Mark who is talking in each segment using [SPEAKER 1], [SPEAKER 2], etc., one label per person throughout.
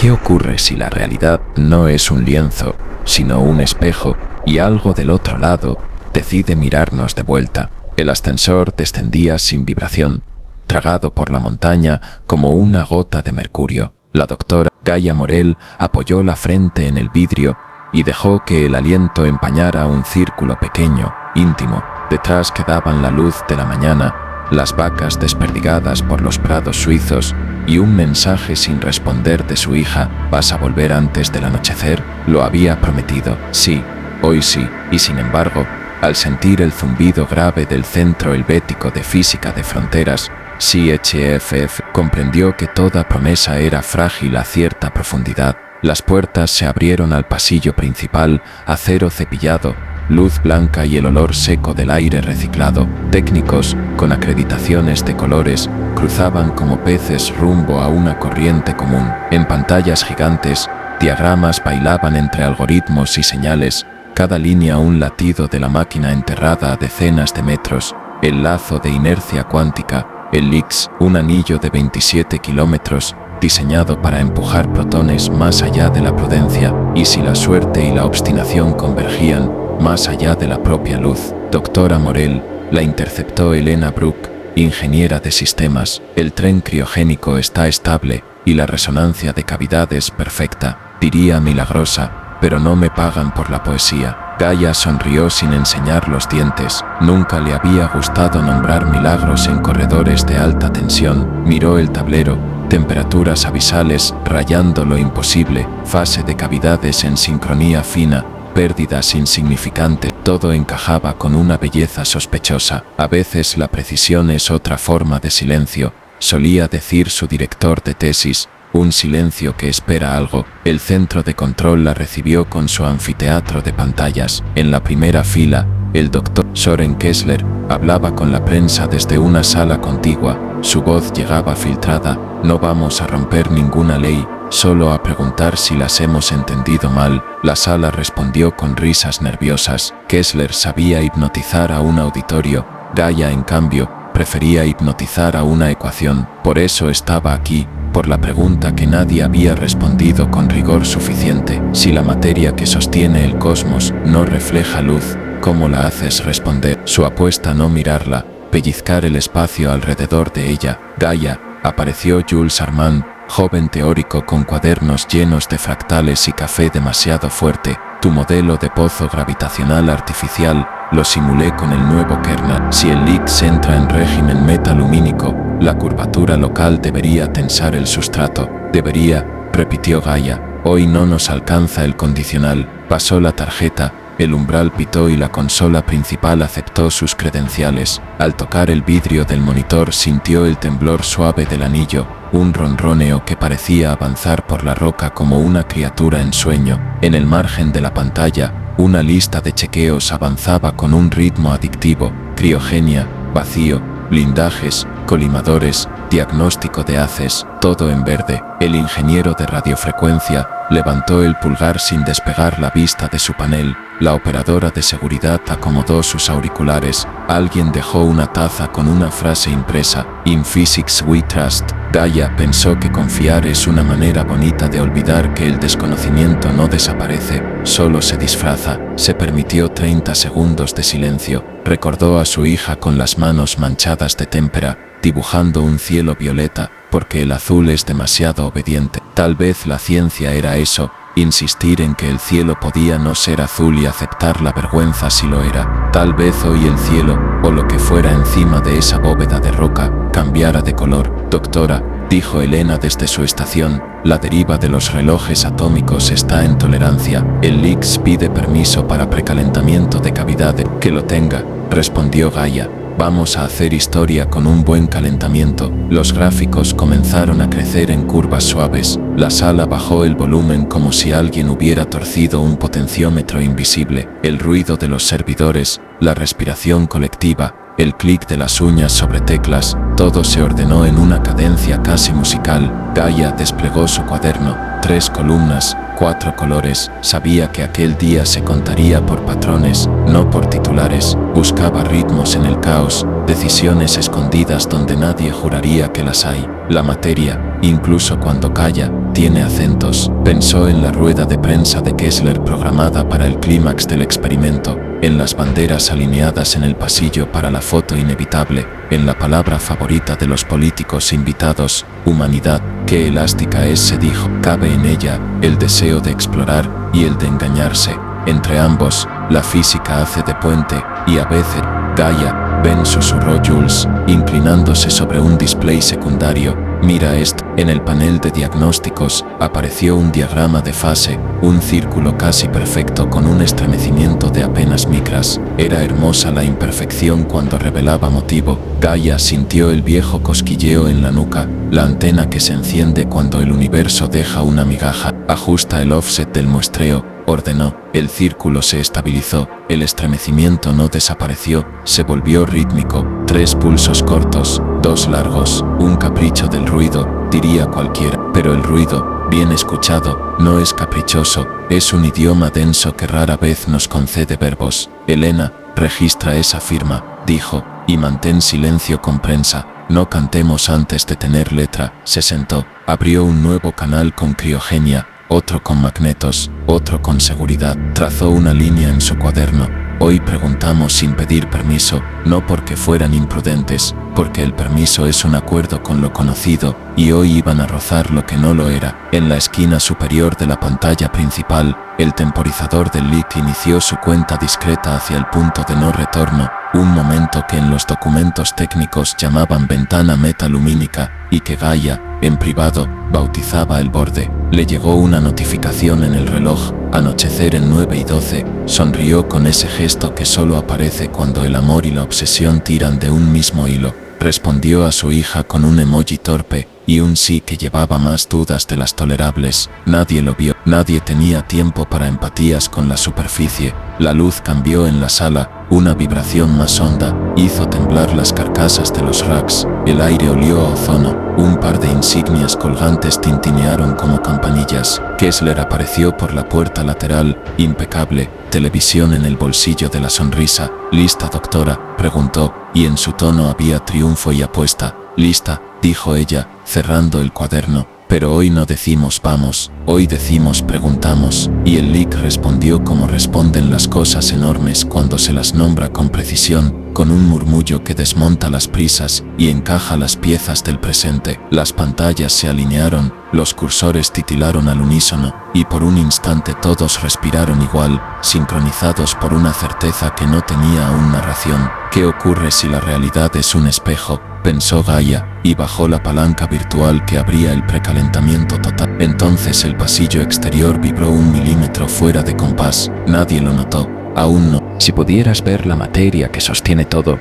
[SPEAKER 1] ¿Qué ocurre si la realidad no es un lienzo, sino un espejo, y algo del otro lado decide mirarnos de vuelta? El ascensor descendía sin vibración, tragado por la montaña como una gota de mercurio. La doctora Gaia Morel apoyó la frente en el vidrio y dejó que el aliento empañara un círculo pequeño, íntimo. Detrás quedaban la luz de la mañana, las vacas desperdigadas por los prados suizos y un mensaje sin responder de su hija. ¿Vas a volver antes del anochecer? Lo había prometido. Sí, hoy sí. Y sin embargo, al sentir el zumbido grave del Centro Helvético de Física de Fronteras, CHFF, comprendió que toda promesa era frágil a cierta profundidad. Las puertas se abrieron al pasillo principal, acero cepillado, luz blanca y el olor seco del aire reciclado. Técnicos, con acreditaciones de colores, cruzaban como peces rumbo a una corriente común. En pantallas gigantes, diagramas bailaban entre algoritmos y señales, cada línea un latido de la máquina enterrada a decenas de metros. El lazo de inercia cuántica, el LIX, un anillo de 27 kilómetros, diseñado para empujar protones más allá de la prudencia, y si la suerte y la obstinación convergían, más allá de la propia luz. Doctora Morel, la interceptó Elena Brook, ingeniera de sistemas. El tren criogénico está estable y la resonancia de cavidades perfecta, diría milagrosa, pero no me pagan por la poesía. Gaia sonrió sin enseñar los dientes. Nunca le había gustado nombrar milagros en corredores de alta tensión. Miró el tablero, temperaturas abisales rayando lo imposible, fase de cavidades en sincronía fina, pérdidas insignificantes. Todo encajaba con una belleza sospechosa. A veces la precisión es otra forma de silencio, solía decir su director de tesis. Un silencio que espera algo. El centro de control la recibió con su anfiteatro de pantallas. En la primera fila, el doctor Soren Kessler hablaba con la prensa desde una sala contigua. Su voz llegaba filtrada. No vamos a romper ninguna ley, solo a preguntar si las hemos entendido mal. La sala respondió con risas nerviosas. Kessler sabía hipnotizar a un auditorio. Gaia, en cambio, prefería hipnotizar a una ecuación. Por eso estaba aquí, por la pregunta que nadie había respondido con rigor suficiente. Si la materia que sostiene el cosmos no refleja luz, ¿cómo la haces responder? Su apuesta: no mirarla, pellizcar el espacio alrededor de ella. Gaia, apareció Jules Armand, joven teórico con cuadernos llenos de fractales y café demasiado fuerte. Tu modelo de pozo gravitacional artificial, lo simulé con el nuevo kernel. Si el LIX entra en régimen metalumínico, la curvatura local debería tensar el sustrato. Debería, repitió Gaia. Hoy no nos alcanza el condicional. Pasó la tarjeta, el umbral pitó y la consola principal aceptó sus credenciales. Al tocar el vidrio del monitor sintió el temblor suave del anillo, un ronroneo que parecía avanzar por la roca como una criatura en sueño. En el margen de la pantalla, una lista de chequeos avanzaba con un ritmo adictivo: criogenia, vacío, blindajes, colimadores, diagnóstico de haces, todo en verde. El ingeniero de radiofrecuencia levantó el pulgar sin despegar la vista de su panel. La operadora de seguridad acomodó sus auriculares. Alguien dejó una taza con una frase impresa: In physics we trust. Gaia pensó que confiar es una manera bonita de olvidar que el desconocimiento no desaparece, solo se disfraza. Se permitió 30 segundos de silencio. Recordó a su hija con las manos manchadas de témpera, dibujando un cielo violeta, porque el azul es demasiado obediente. Tal vez la ciencia era eso, insistir en que el cielo podía no ser azul y aceptar la vergüenza si lo era. Tal vez hoy el cielo, o lo que fuera encima de esa bóveda de roca, cambiara de color. Doctora, dijo Elena desde su estación, la deriva de los relojes atómicos está en tolerancia. El LIX pide permiso para precalentamiento de cavidades. Que lo tenga, respondió Gaia. Vamos a hacer historia con un buen calentamiento. Los gráficos comenzaron a crecer en curvas suaves. La sala bajó el volumen como si alguien hubiera torcido un potenciómetro invisible. El ruido de los servidores, la respiración colectiva, el clic de las uñas sobre teclas, todo se ordenó en una cadencia casi musical. Gaia desplegó su cuaderno. 3 columnas, 4 colores. Sabía que aquel día se contaría por patrones, no por titulares. Buscaba ritmos en el caos, decisiones escondidas donde nadie juraría que las hay. La materia, incluso cuando calla, tiene acentos. Pensó en la rueda de prensa de Kessler programada para el clímax del experimento, en las banderas alineadas en el pasillo para la foto inevitable, en la palabra favorita de los políticos invitados, humanidad. Qué elástica es, se dijo. Cabe en ella el deseo de explorar y el de engañarse. Entre ambos, la física hace de puente, y a veces, Gaia, ven, susurró Jules, inclinándose sobre un display secundario. Mira esto. En el panel de diagnósticos apareció un diagrama de fase, un círculo casi perfecto con un estremecimiento de apenas micras. Era hermosa la imperfección cuando revelaba motivo. Gaia sintió el viejo cosquilleo en la nuca, la antena que se enciende cuando el universo deja una migaja. Ajusta el offset del muestreo, ordenó. El círculo se estabilizó, el estremecimiento no desapareció, se volvió rítmico. 3 pulsos cortos, 2 largos, un capricho del ruido, diría cualquiera. Pero el ruido, bien escuchado, no es caprichoso, es un idioma denso que rara vez nos concede verbos. Elena, registra esa firma, dijo, y mantén silencio con prensa. No cantemos antes de tener letra. Se sentó, abrió un nuevo canal con criogenia, otro con magnetos, otro con seguridad. Trazó una línea en su cuaderno. Hoy preguntamos sin pedir permiso, no porque fueran imprudentes, porque el permiso es un acuerdo con lo conocido, y hoy iban a rozar lo que no lo era. En la esquina superior de la pantalla principal, el temporizador del leak inició su cuenta discreta hacia el punto de no retorno, un momento que en los documentos técnicos llamaban ventana metalumínica, y que Gaia, en privado, bautizaba el borde. Le llegó una notificación en el reloj, anochecer en 9:12, sonrió con ese gesto que solo aparece cuando el amor y la obsesión tiran de un mismo hilo. Respondió a su hija con un emoji torpe, y un sí que llevaba más dudas de las tolerables. Nadie lo vio, nadie tenía tiempo para empatías con la superficie. La luz cambió en la sala, una vibración más honda, hizo temblar las carcasas de los racks, el aire olió a ozono, un par de insignias colgantes tintinearon como campanillas. Kessler apareció por la puerta lateral, impecable, televisión en el bolsillo de la sonrisa. ¿Lista, doctora?, preguntó, y en su tono había triunfo y apuesta. Lista, dijo ella, cerrando el cuaderno. Pero hoy no decimos vamos, hoy decimos preguntamos, y el leak respondió como responden las cosas enormes cuando se las nombra con precisión, con un murmullo que desmonta las prisas y encaja las piezas del presente. Las pantallas se alinearon, los cursores titilaron al unísono, y por un instante todos respiraron igual, sincronizados por una certeza que no tenía aún narración. ¿Qué ocurre si la realidad es un espejo?, pensó Gaia, y bajó la palanca virtual que abría el precalentamiento total. Entonces el pasillo exterior vibró 1 milímetro fuera de compás. Nadie lo notó, aún no.
[SPEAKER 2] Si pudieras ver la materia que sostiene todo,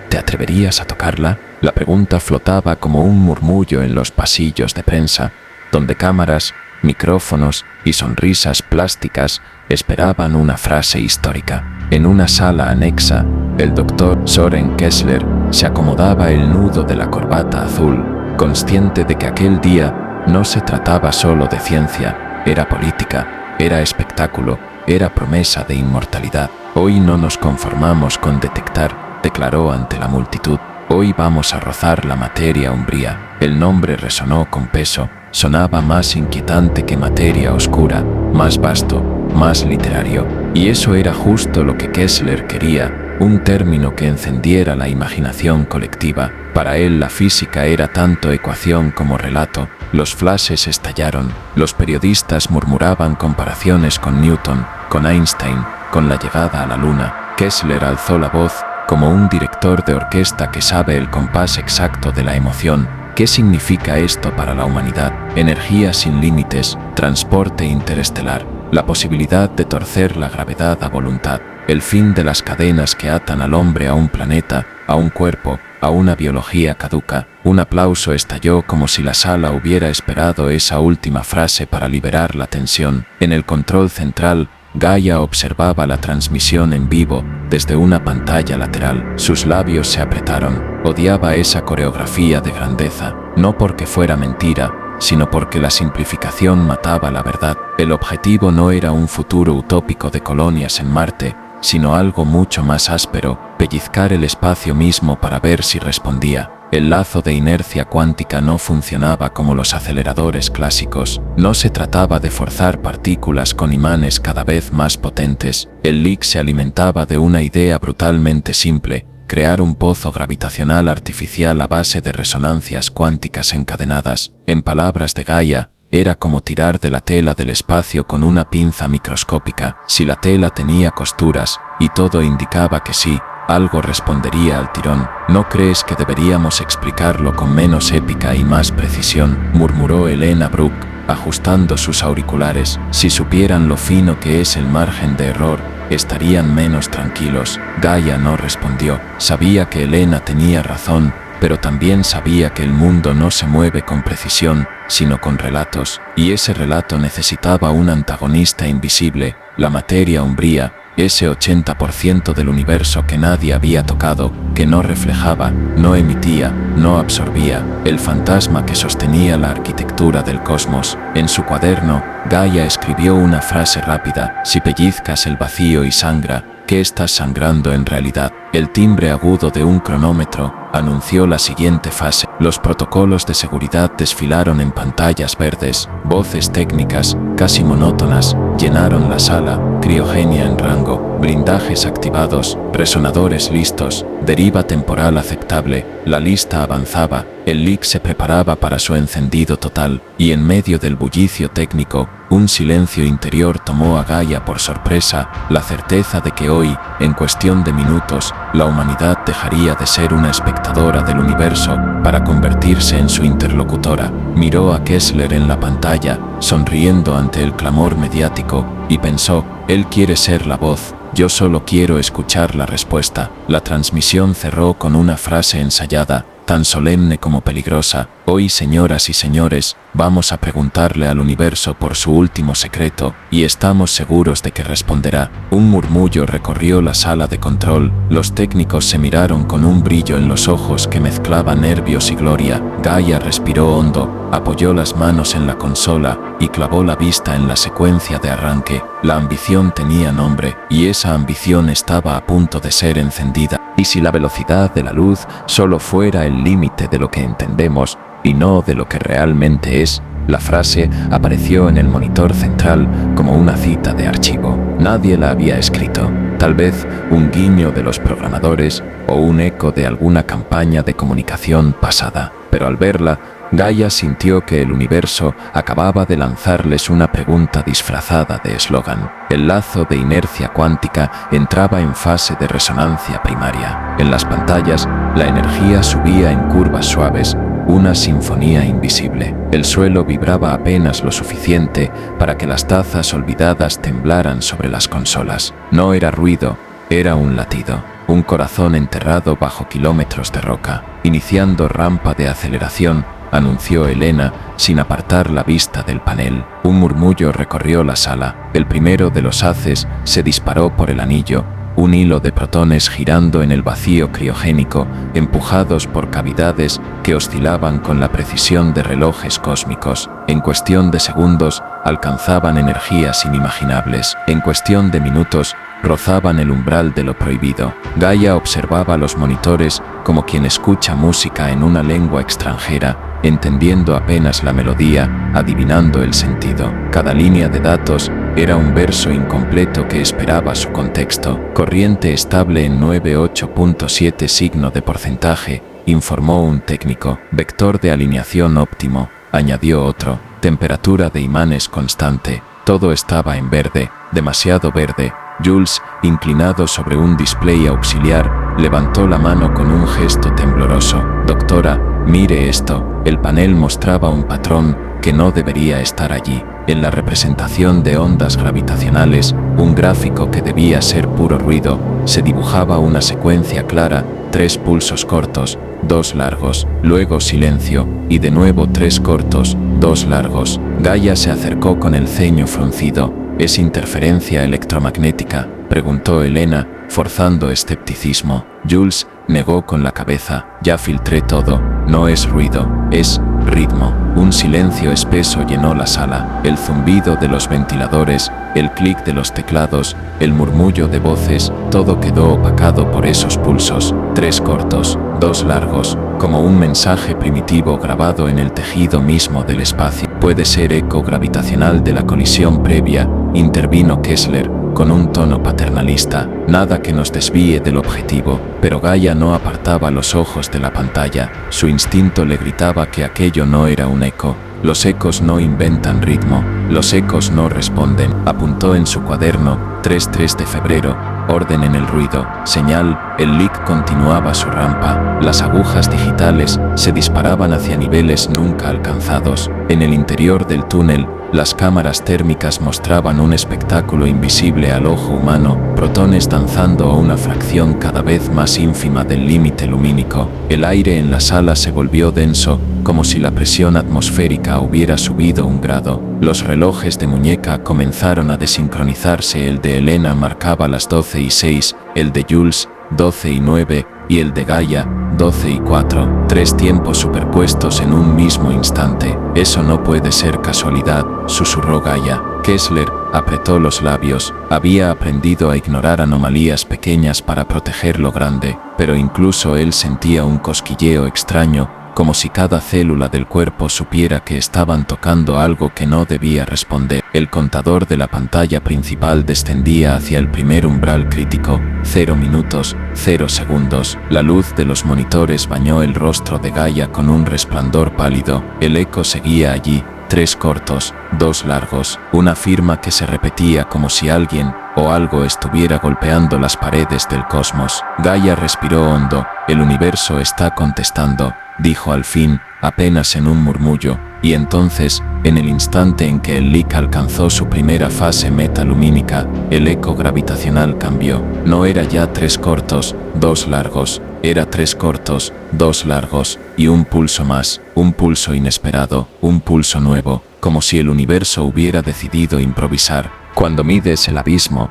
[SPEAKER 2] ¿te atreverías a tocarla? La pregunta flotaba como un murmullo en los pasillos de prensa, donde cámaras, micrófonos y sonrisas plásticas esperaban una frase histórica. En una sala anexa, el doctor Soren Kessler se acomodaba el nudo de la corbata azul, consciente de que aquel día no se trataba solo de ciencia, era política, era espectáculo, era promesa de inmortalidad. Hoy no nos conformamos con detectar, declaró ante la multitud. Hoy vamos a rozar la materia umbría. El nombre resonó con peso, sonaba más inquietante que materia oscura, más vasto, más literario. Y eso era justo lo que Kessler quería, un término que encendiera la imaginación colectiva. Para él la física era tanto ecuación como relato. Los flashes estallaron, los periodistas murmuraban comparaciones con Newton, con Einstein, con la llegada a la luna. Kessler alzó la voz, como un director de orquesta que sabe el compás exacto de la emoción. ¿Qué significa esto para la humanidad? Energía sin límites, transporte interestelar, la posibilidad de torcer la gravedad a voluntad, el fin de las cadenas que atan al hombre a un planeta, a un cuerpo, a una biología caduca. Un aplauso estalló como si la sala hubiera esperado esa última frase para liberar la tensión. En el control central, Gaia observaba la transmisión en vivo desde una pantalla lateral. Sus labios se apretaron. Odiaba esa coreografía de grandeza, no porque fuera mentira, sino porque la simplificación mataba la verdad. El objetivo no era un futuro utópico de colonias en Marte, sino algo mucho más áspero, pellizcar el espacio mismo para ver si respondía. El lazo de inercia cuántica no funcionaba como los aceleradores clásicos. No se trataba de forzar partículas con imanes cada vez más potentes. El LIC se alimentaba de una idea brutalmente simple: crear un pozo gravitacional artificial a base de resonancias cuánticas encadenadas. En palabras de Gaia, era como tirar de la tela del espacio con una pinza microscópica. Si la tela tenía costuras, y todo indicaba que sí, algo respondería al tirón. ¿No crees que deberíamos explicarlo con menos épica y más precisión?, murmuró Elena Brooke, ajustando sus auriculares. Si supieran lo fino que es el margen de error, estarían menos tranquilos. Gaia no respondió. Sabía que Elena tenía razón, pero también sabía que el mundo no se mueve con precisión, sino con relatos, y ese relato necesitaba un antagonista invisible, la materia umbría, ese 80% del universo que nadie había tocado, que no reflejaba, no emitía, no absorbía, el fantasma que sostenía la arquitectura del cosmos. En su cuaderno, Gaia escribió una frase rápida: si pellizcas el vacío y sangra, ¿qué estás sangrando en realidad? El timbre agudo de un cronómetro anunció la siguiente fase. Los protocolos de seguridad desfilaron en pantallas verdes. Voces técnicas, casi monótonas, llenaron la sala. Criogenia en rango, blindajes activados, resonadores listos, deriva temporal aceptable. La lista avanzaba. El LIC se preparaba para su encendido total, y en medio del bullicio técnico, un silencio interior tomó a Gaia por sorpresa: la certeza de que hoy, en cuestión de minutos, la humanidad dejaría de ser una espectadora del universo para convertirse en su interlocutora. Miró a Kessler en la pantalla, sonriendo ante el clamor mediático, y pensó: él quiere ser la voz, yo solo quiero escuchar la respuesta. La transmisión cerró con una frase ensayada, tan solemne como peligrosa: hoy, señoras y señores, vamos a preguntarle al universo por su último secreto, y estamos seguros de que responderá. Un murmullo recorrió la sala de control. Los técnicos se miraron con un brillo en los ojos que mezclaba nervios y gloria. Gaia respiró hondo, apoyó las manos en la consola y clavó la vista en la secuencia de arranque. La ambición tenía nombre, y esa ambición estaba a punto de ser encendida. Y si la velocidad de la luz solo fuera el límite de lo que entendemos y no de lo que realmente es. La frase apareció en el monitor central como una cita de archivo. Nadie la había escrito. Tal vez un guiño de los programadores o un eco de alguna campaña de comunicación pasada. Pero al verla, Gaia sintió que el universo acababa de lanzarles una pregunta disfrazada de eslogan. El lazo de inercia cuántica entraba en fase de resonancia primaria. En las pantallas, la energía subía en curvas suaves, una sinfonía invisible. El suelo vibraba apenas lo suficiente para que las tazas olvidadas temblaran sobre las consolas. No era ruido, era un latido. Un corazón enterrado bajo kilómetros de roca. Iniciando rampa de aceleración, anunció Elena, sin apartar la vista del panel. Un murmullo recorrió la sala. El primero de los haces se disparó por el anillo, un hilo de protones girando en el vacío criogénico, empujados por cavidades que oscilaban con la precisión de relojes cósmicos. En cuestión de segundos, alcanzaban energías inimaginables. En cuestión de minutos, rozaban el umbral de lo prohibido. Gaia observaba los monitores como quien escucha música en una lengua extranjera, entendiendo apenas la melodía, adivinando el sentido. Cada línea de datos era un verso incompleto que esperaba su contexto. Corriente estable en 98.7 signo de porcentaje, informó un técnico. Vector de alineación óptimo, añadió otro. Temperatura de imanes constante. Todo estaba en verde, demasiado verde. Jules, inclinado sobre un display auxiliar, levantó la mano con un gesto tembloroso. Doctora, mire esto. El panel mostraba un patrón que no debería estar allí. En la representación de ondas gravitacionales, un gráfico que debía ser puro ruido, se dibujaba una secuencia clara: 3 pulsos cortos, 2 largos, luego silencio, y de nuevo 3 cortos, 2 largos. Gaia se acercó con el ceño fruncido. ¿Es interferencia electromagnética?, preguntó Elena, forzando escepticismo. Jules negó con la cabeza. Ya filtré todo. No es ruido, es ritmo. Un silencio espeso llenó la sala. El zumbido de los ventiladores, el clic de los teclados, el murmullo de voces, todo quedó opacado por esos pulsos. 3 cortos, 2 largos. como un mensaje primitivo grabado en el tejido mismo del espacio. Puede ser eco gravitacional de la colisión previa, intervino Kessler, con un tono paternalista, nada que nos desvíe del objetivo, pero Gaia no apartaba los ojos de la pantalla, su instinto le gritaba que aquello no era un eco. Los ecos no inventan ritmo, los ecos no responden, apuntó en su cuaderno, 3 de febrero, orden en el ruido, señal, el leak continuaba su rampa, las agujas digitales se disparaban hacia niveles nunca alcanzados, en el interior del túnel, las cámaras térmicas mostraban un espectáculo invisible al ojo humano, protones danzando a una fracción cada vez más ínfima del límite lumínico. El aire en la sala se volvió denso, como si la presión atmosférica hubiera subido 1 grado. Los relojes de muñeca comenzaron a desincronizarse, el de Elena marcaba las 12:06, el de Jules, 12:09, y el de Gaia, 12:04, 3 tiempos superpuestos en un mismo instante. Eso no puede ser casualidad, susurró Gaia. Kessler apretó los labios, había aprendido a ignorar anomalías pequeñas para proteger lo grande, pero incluso él sentía un cosquilleo extraño, como si cada célula del cuerpo supiera que estaban tocando algo que no debía responder. El contador de la pantalla principal descendía hacia el primer umbral crítico, 0 minutos, 0 segundos. La luz de los monitores bañó el rostro de Gaia con un resplandor pálido. El eco seguía allí, 3 cortos, 2 largos, una firma que se repetía como si alguien o algo estuviera golpeando las paredes del cosmos. Gaia respiró hondo. El universo está contestando, dijo al fin, apenas en un murmullo, y entonces, en el instante en que el leak alcanzó su primera fase metalumínica, el eco gravitacional cambió. No era ya 3 cortos, 2 largos, era 3 cortos, 2 largos, y un pulso más, un pulso inesperado, un pulso nuevo, como si el universo hubiera decidido improvisar. Cuando mides el abismo,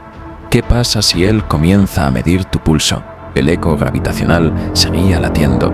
[SPEAKER 2] ¿qué pasa si él comienza a medir tu pulso? El eco gravitacional seguía latiendo.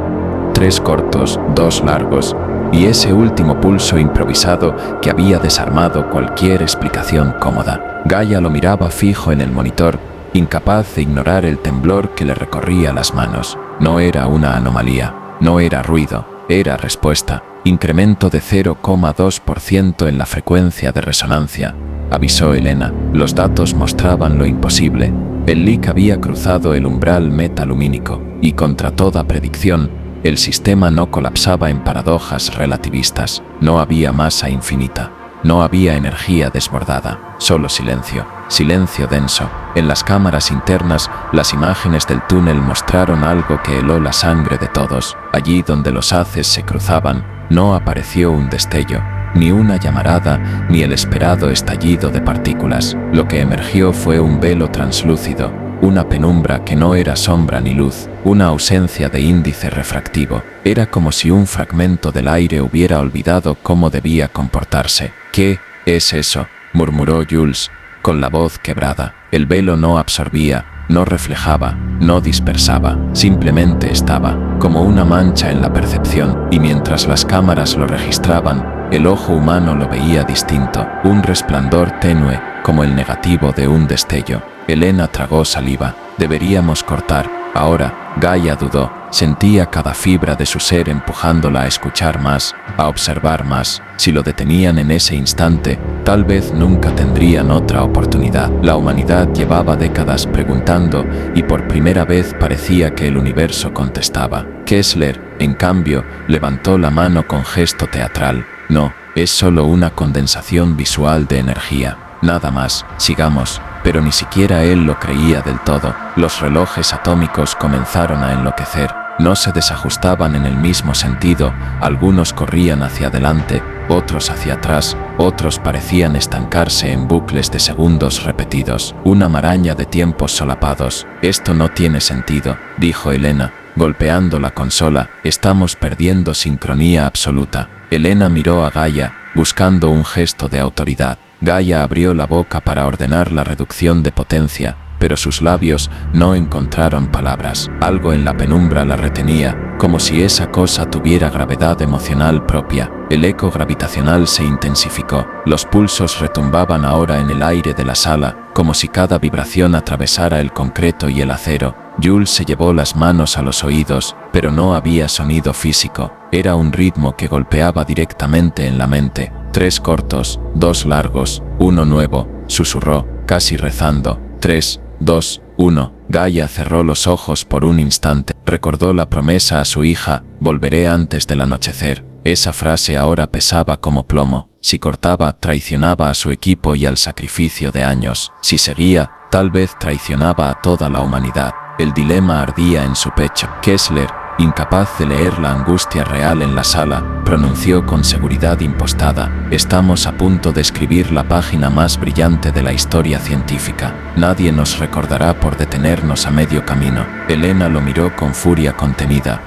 [SPEAKER 2] 3 cortos, 2 largos, y ese último pulso improvisado que había desarmado cualquier explicación cómoda. Gaia lo miraba fijo en el monitor, incapaz de ignorar el temblor que le recorría las manos. No era una anomalía, no era ruido, era respuesta. Incremento de 0,2% en la frecuencia de resonancia, avisó Elena. Los datos mostraban lo imposible. El leak había cruzado el umbral metalumínico, y contra toda predicción, el sistema no colapsaba en paradojas relativistas. No había masa infinita, no había energía desbordada, solo silencio, silencio denso. En las cámaras internas, las imágenes del túnel mostraron algo que heló la sangre de todos. Allí donde los haces se cruzaban, no apareció un destello, ni una llamarada, ni el esperado estallido de partículas. Lo que emergió fue un velo translúcido, una penumbra que no era sombra ni luz, una ausencia de índice refractivo. Era como si un fragmento del aire hubiera olvidado cómo debía comportarse. ¿Qué es eso?, murmuró Jules, con la voz quebrada. El velo no absorbía, no reflejaba, no dispersaba, simplemente estaba, como una mancha en la percepción, y mientras las cámaras lo registraban, el ojo humano lo veía distinto, un resplandor tenue, como el negativo de un destello. Elena tragó saliva. Deberíamos cortar. Ahora, Gaia dudó. Sentía cada fibra de su ser empujándola a escuchar más, a observar más. Si lo detenían en ese instante, tal vez nunca tendrían otra oportunidad. La humanidad llevaba décadas preguntando, y por primera vez parecía que el universo contestaba. Kessler, en cambio, levantó la mano con gesto teatral. No, es solo una condensación visual de energía. Nada más, sigamos. Pero ni siquiera él lo creía del todo. Los relojes atómicos comenzaron a enloquecer. No se desajustaban en el mismo sentido. Algunos corrían hacia adelante, otros hacia atrás, otros parecían estancarse en bucles de segundos repetidos. Una maraña de tiempos solapados. Esto no tiene sentido, dijo Elena, golpeando la consola. Estamos perdiendo sincronía absoluta. Elena miró a Gaia, buscando un gesto de autoridad. Gaia abrió la boca para ordenar la reducción de potencia, pero sus labios no encontraron palabras. Algo en la penumbra la retenía, como si esa cosa tuviera gravedad emocional propia. El eco gravitacional se intensificó. Los pulsos retumbaban ahora en el aire de la sala, como si cada vibración atravesara el concreto y el acero. Jules se llevó las manos a los oídos, pero no había sonido físico. Era un ritmo que golpeaba directamente en la mente. 3 cortos, 2 largos, 1 nuevo, susurró, casi rezando. 3, 2, 1. Gaia cerró los ojos por un instante. Recordó la promesa a su hija: volveré antes del anochecer. Esa frase ahora pesaba como plomo. Si cortaba, traicionaba a su equipo y al sacrificio de años. Si seguía, tal vez traicionaba a toda la humanidad. El dilema ardía en su pecho. Kessler, incapaz de leer la angustia real en la sala, pronunció con seguridad impostada: estamos a punto de escribir la página más brillante de la historia científica. Nadie nos recordará por detenernos a medio camino. Elena lo miró con furia contenida.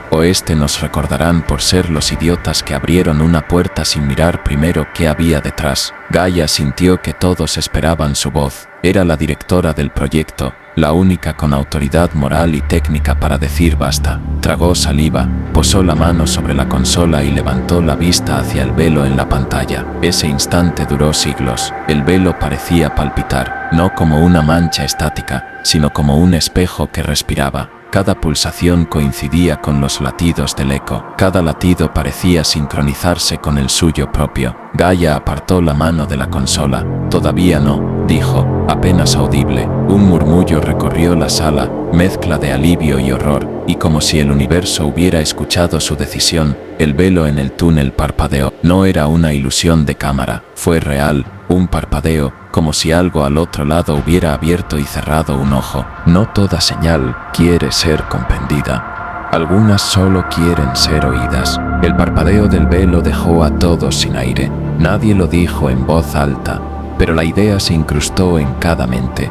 [SPEAKER 2] Nos recordarán por ser los idiotas que abrieron una puerta sin mirar primero qué había detrás. Gaia sintió que todos esperaban su voz. Era la directora del proyecto, la única con autoridad moral y técnica para decir basta. Tragó saliva, posó la mano sobre la consola y levantó la vista hacia el velo en la pantalla. Ese instante duró siglos. El velo parecía palpitar, no como una mancha estática, sino como un espejo que respiraba. Cada pulsación coincidía con los latidos del eco. Cada latido parecía sincronizarse con el suyo propio. Gaia apartó la mano de la consola. Todavía no, dijo, apenas audible. Un murmullo recorrió la sala, mezcla de alivio y horror, y como si el universo hubiera escuchado su decisión, el velo en el túnel parpadeó. No era una ilusión de cámara, fue real, un parpadeo, como si algo al otro lado hubiera abierto y cerrado un ojo. No toda señal quiere ser comprendida. Algunas solo quieren ser oídas. El parpadeo del velo dejó a todos sin aire. Nadie lo dijo en voz alta, pero la idea se incrustó en cada mente.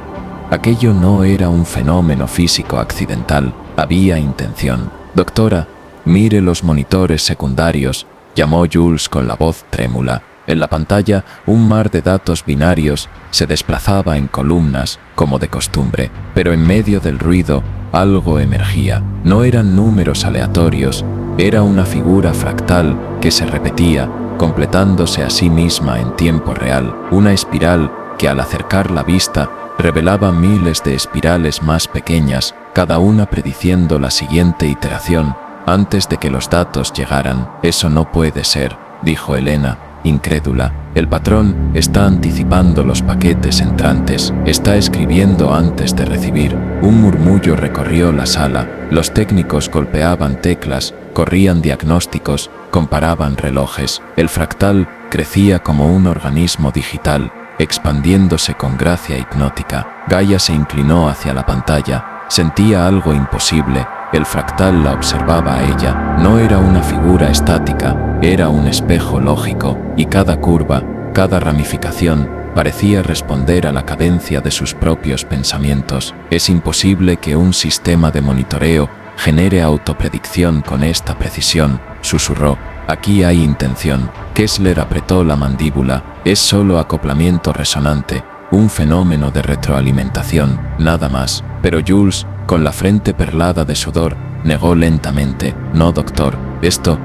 [SPEAKER 2] Aquello no era un fenómeno físico accidental, había intención. Doctora, mire los monitores secundarios, llamó Jules con la voz trémula. En la pantalla, un mar de datos binarios se desplazaba en columnas, como de costumbre, pero en medio del ruido, algo emergía. No eran números aleatorios, era una figura fractal que se repetía, completándose a sí misma en tiempo real. Una espiral que, al acercar la vista, revelaba miles de espirales más pequeñas, cada una prediciendo la siguiente iteración, antes de que los datos llegaran. Eso no puede ser, dijo Elena, incrédula. El patrón está anticipando los paquetes entrantes, está escribiendo antes de recibir. Un murmullo recorrió la sala. Los técnicos golpeaban teclas, corrían diagnósticos, comparaban relojes. El fractal crecía como un organismo digital, expandiéndose con gracia hipnótica. Gaia se inclinó hacia la pantalla. Sentía algo imposible. El fractal la observaba a ella. No era una figura estática, era un espejo lógico, y cada curva, cada ramificación, parecía responder a la cadencia de sus propios pensamientos. Es imposible que un sistema de monitoreo genere autopredicción con esta precisión, susurró. Aquí hay intención. Kessler apretó la mandíbula. Es solo acoplamiento resonante, un fenómeno de retroalimentación, nada más. Pero Jules, con la frente perlada de sudor, negó lentamente. No, doctor, esto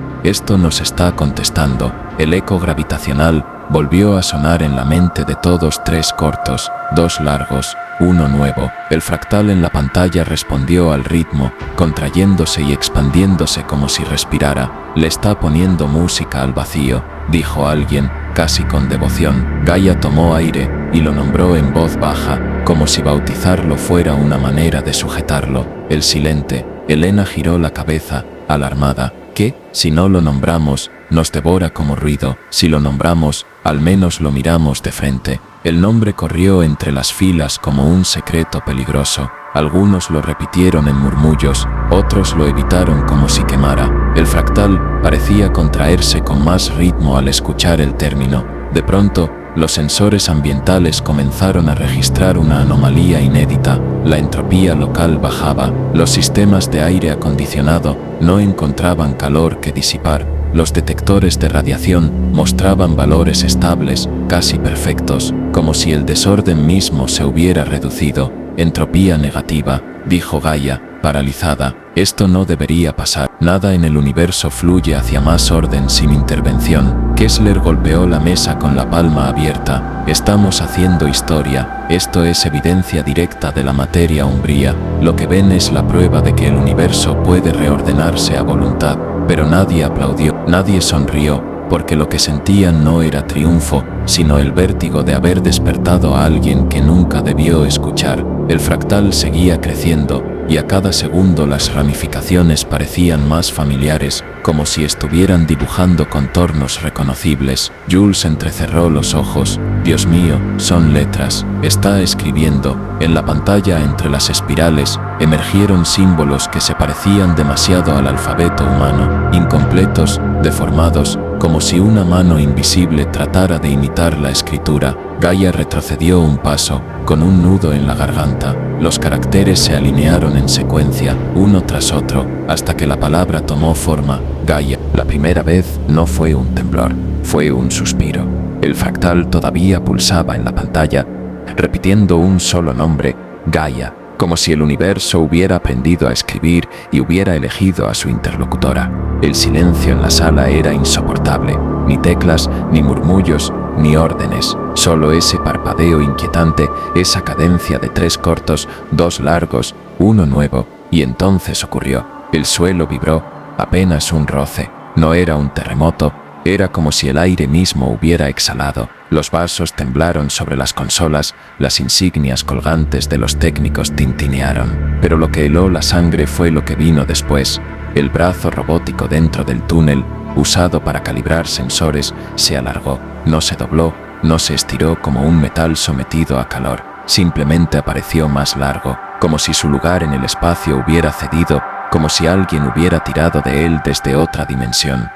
[SPEAKER 2] nos está contestando. El eco gravitacional volvió a sonar en la mente de todos. 3 cortos, 2 largos, 1 nuevo. El fractal en la pantalla respondió al ritmo, contrayéndose y expandiéndose como si respirara. Le está poniendo música al vacío, dijo alguien, casi con devoción. Gaia tomó aire y lo nombró en voz baja, como si bautizarlo fuera una manera de sujetarlo. El silente. Elena giró la cabeza, alarmada. ¿Qué? Si no lo nombramos, nos devora como ruido. Si lo nombramos, al menos lo miramos de frente. El nombre corrió entre las filas como un secreto peligroso. Algunos lo repitieron en murmullos, otros lo evitaron como si quemara. El fractal parecía contraerse con más ritmo al escuchar el término. De pronto, los sensores ambientales comenzaron a registrar una anomalía inédita. La entropía local bajaba. Los sistemas de aire acondicionado no encontraban calor que disipar. Los detectores de radiación mostraban valores estables, casi perfectos, como si el desorden mismo se hubiera reducido. Entropía negativa, dijo Gaia, paralizada. Esto no debería pasar. Nada en el universo fluye hacia más orden sin intervención. Kessler golpeó la mesa con la palma abierta. Estamos haciendo historia. Esto es evidencia directa de la materia umbría. Lo que ven es la prueba de que el universo puede reordenarse a voluntad. Pero nadie aplaudió, nadie sonrió, porque lo que sentían no era triunfo, sino el vértigo de haber despertado a alguien que nunca debió escuchar. El fractal seguía creciendo, y a cada segundo las ramificaciones parecían más familiares, como si estuvieran dibujando contornos reconocibles. Jules entrecerró los ojos. Dios mío, son letras. Está escribiendo. En la pantalla entre las espirales emergieron símbolos que se parecían demasiado al alfabeto humano, incompletos, deformados, como si una mano invisible tratara de imitar la escritura. Gaia retrocedió un paso, con un nudo en la garganta. Los caracteres se alinearon en secuencia, uno tras otro, hasta que la palabra tomó forma. Gaia. La primera vez no fue un temblor, fue un suspiro. El fractal todavía pulsaba en la pantalla, repitiendo un solo nombre, Gaia, como si el universo hubiera aprendido a escribir y hubiera elegido a su interlocutora. El silencio en la sala era insoportable, ni teclas, ni murmullos, ni órdenes, solo ese parpadeo inquietante, esa cadencia de 3 cortos, 2 largos, 1 nuevo, y entonces ocurrió. El suelo vibró, apenas un roce, no era un terremoto, era como si el aire mismo hubiera exhalado. Los vasos temblaron sobre las consolas, las insignias colgantes de los técnicos tintinearon. Pero lo que heló la sangre fue lo que vino después. El brazo robótico dentro del túnel, usado para calibrar sensores, se alargó, no se dobló, no se estiró como un metal sometido a calor. Simplemente apareció más largo, como si su lugar en el espacio hubiera cedido, como si alguien hubiera tirado de él desde otra dimensión.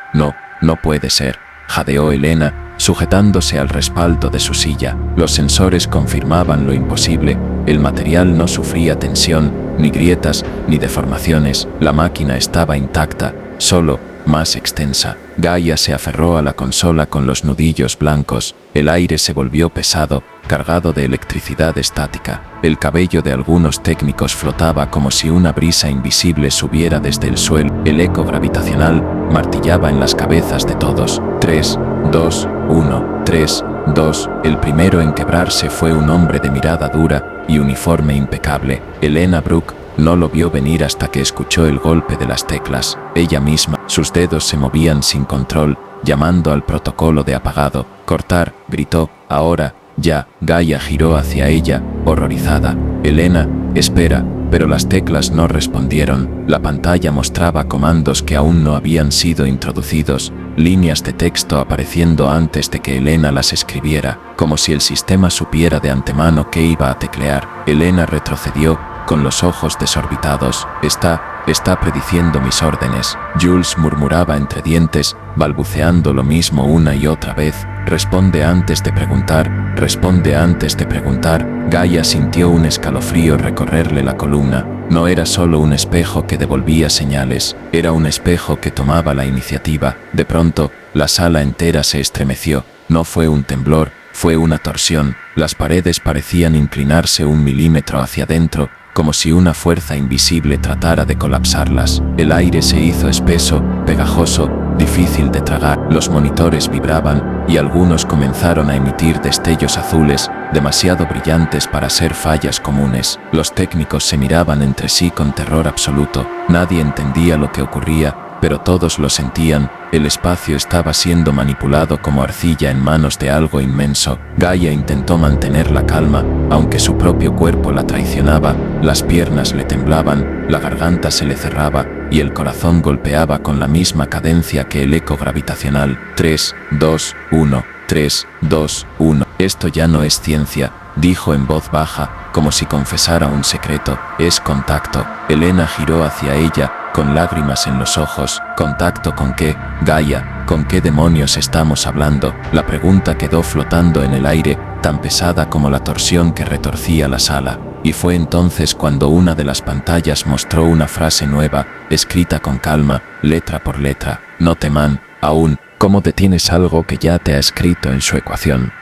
[SPEAKER 2] No puede ser, jadeó Elena, sujetándose al respaldo de su silla. Los sensores confirmaban lo imposible. El material no sufría tensión, ni grietas, ni deformaciones. La máquina estaba intacta, solo más extensa. Gaia se aferró a la consola con los nudillos blancos. El aire se volvió pesado, cargado de electricidad estática. El cabello de algunos técnicos flotaba como si una brisa invisible subiera desde el suelo. El eco gravitacional martillaba en las cabezas de todos. 3, 2, 1, 3, 2. El primero en quebrarse fue un hombre de mirada dura y uniforme impecable. Elena Brooke no lo vio venir hasta que escuchó el golpe de las teclas. Ella misma, sus dedos se movían sin control, llamando al protocolo de apagado. Cortar, gritó. Ahora, ya. Gaia giró hacia ella, horrorizada. Elena, espera. Pero las teclas no respondieron. La pantalla mostraba comandos que aún no habían sido introducidos, líneas de texto apareciendo antes de que Elena las escribiera, como si el sistema supiera de antemano qué iba a teclear. Elena retrocedió, con los ojos desorbitados. Está prediciendo mis órdenes. Jules murmuraba entre dientes, balbuceando lo mismo una y otra vez. Responde antes de preguntar, responde antes de preguntar. Gaia sintió un escalofrío recorrerle la columna. No era solo un espejo que devolvía señales, era un espejo que tomaba la iniciativa. De pronto, la sala entera se estremeció. No fue un temblor, fue una torsión. Las paredes parecían inclinarse 1 milímetro hacia adentro, como si una fuerza invisible tratara de colapsarlas. El aire se hizo espeso, pegajoso, difícil de tragar. Los monitores vibraban y algunos comenzaron a emitir destellos azules, demasiado brillantes para ser fallas comunes. Los técnicos se miraban entre sí con terror absoluto. Nadie entendía lo que ocurría, pero todos lo sentían. El espacio estaba siendo manipulado como arcilla en manos de algo inmenso. Gaia intentó mantener la calma, aunque su propio cuerpo la traicionaba. Las piernas le temblaban, la garganta se le cerraba y el corazón golpeaba con la misma cadencia que el eco gravitacional. 3, 2, 1, 3, 2, 1. Esto ya no es ciencia, dijo en voz baja, como si confesara un secreto. Es contacto. Elena giró hacia ella, con lágrimas en los ojos. ¿Contacto con qué? Gaia, ¿con qué demonios estamos hablando? La pregunta quedó flotando en el aire, tan pesada como la torsión que retorcía la sala. Y fue entonces cuando una de las pantallas mostró una frase nueva, escrita con calma, letra por letra. No teman, aún. ¿Cómo detienes algo que ya te ha escrito en su ecuación?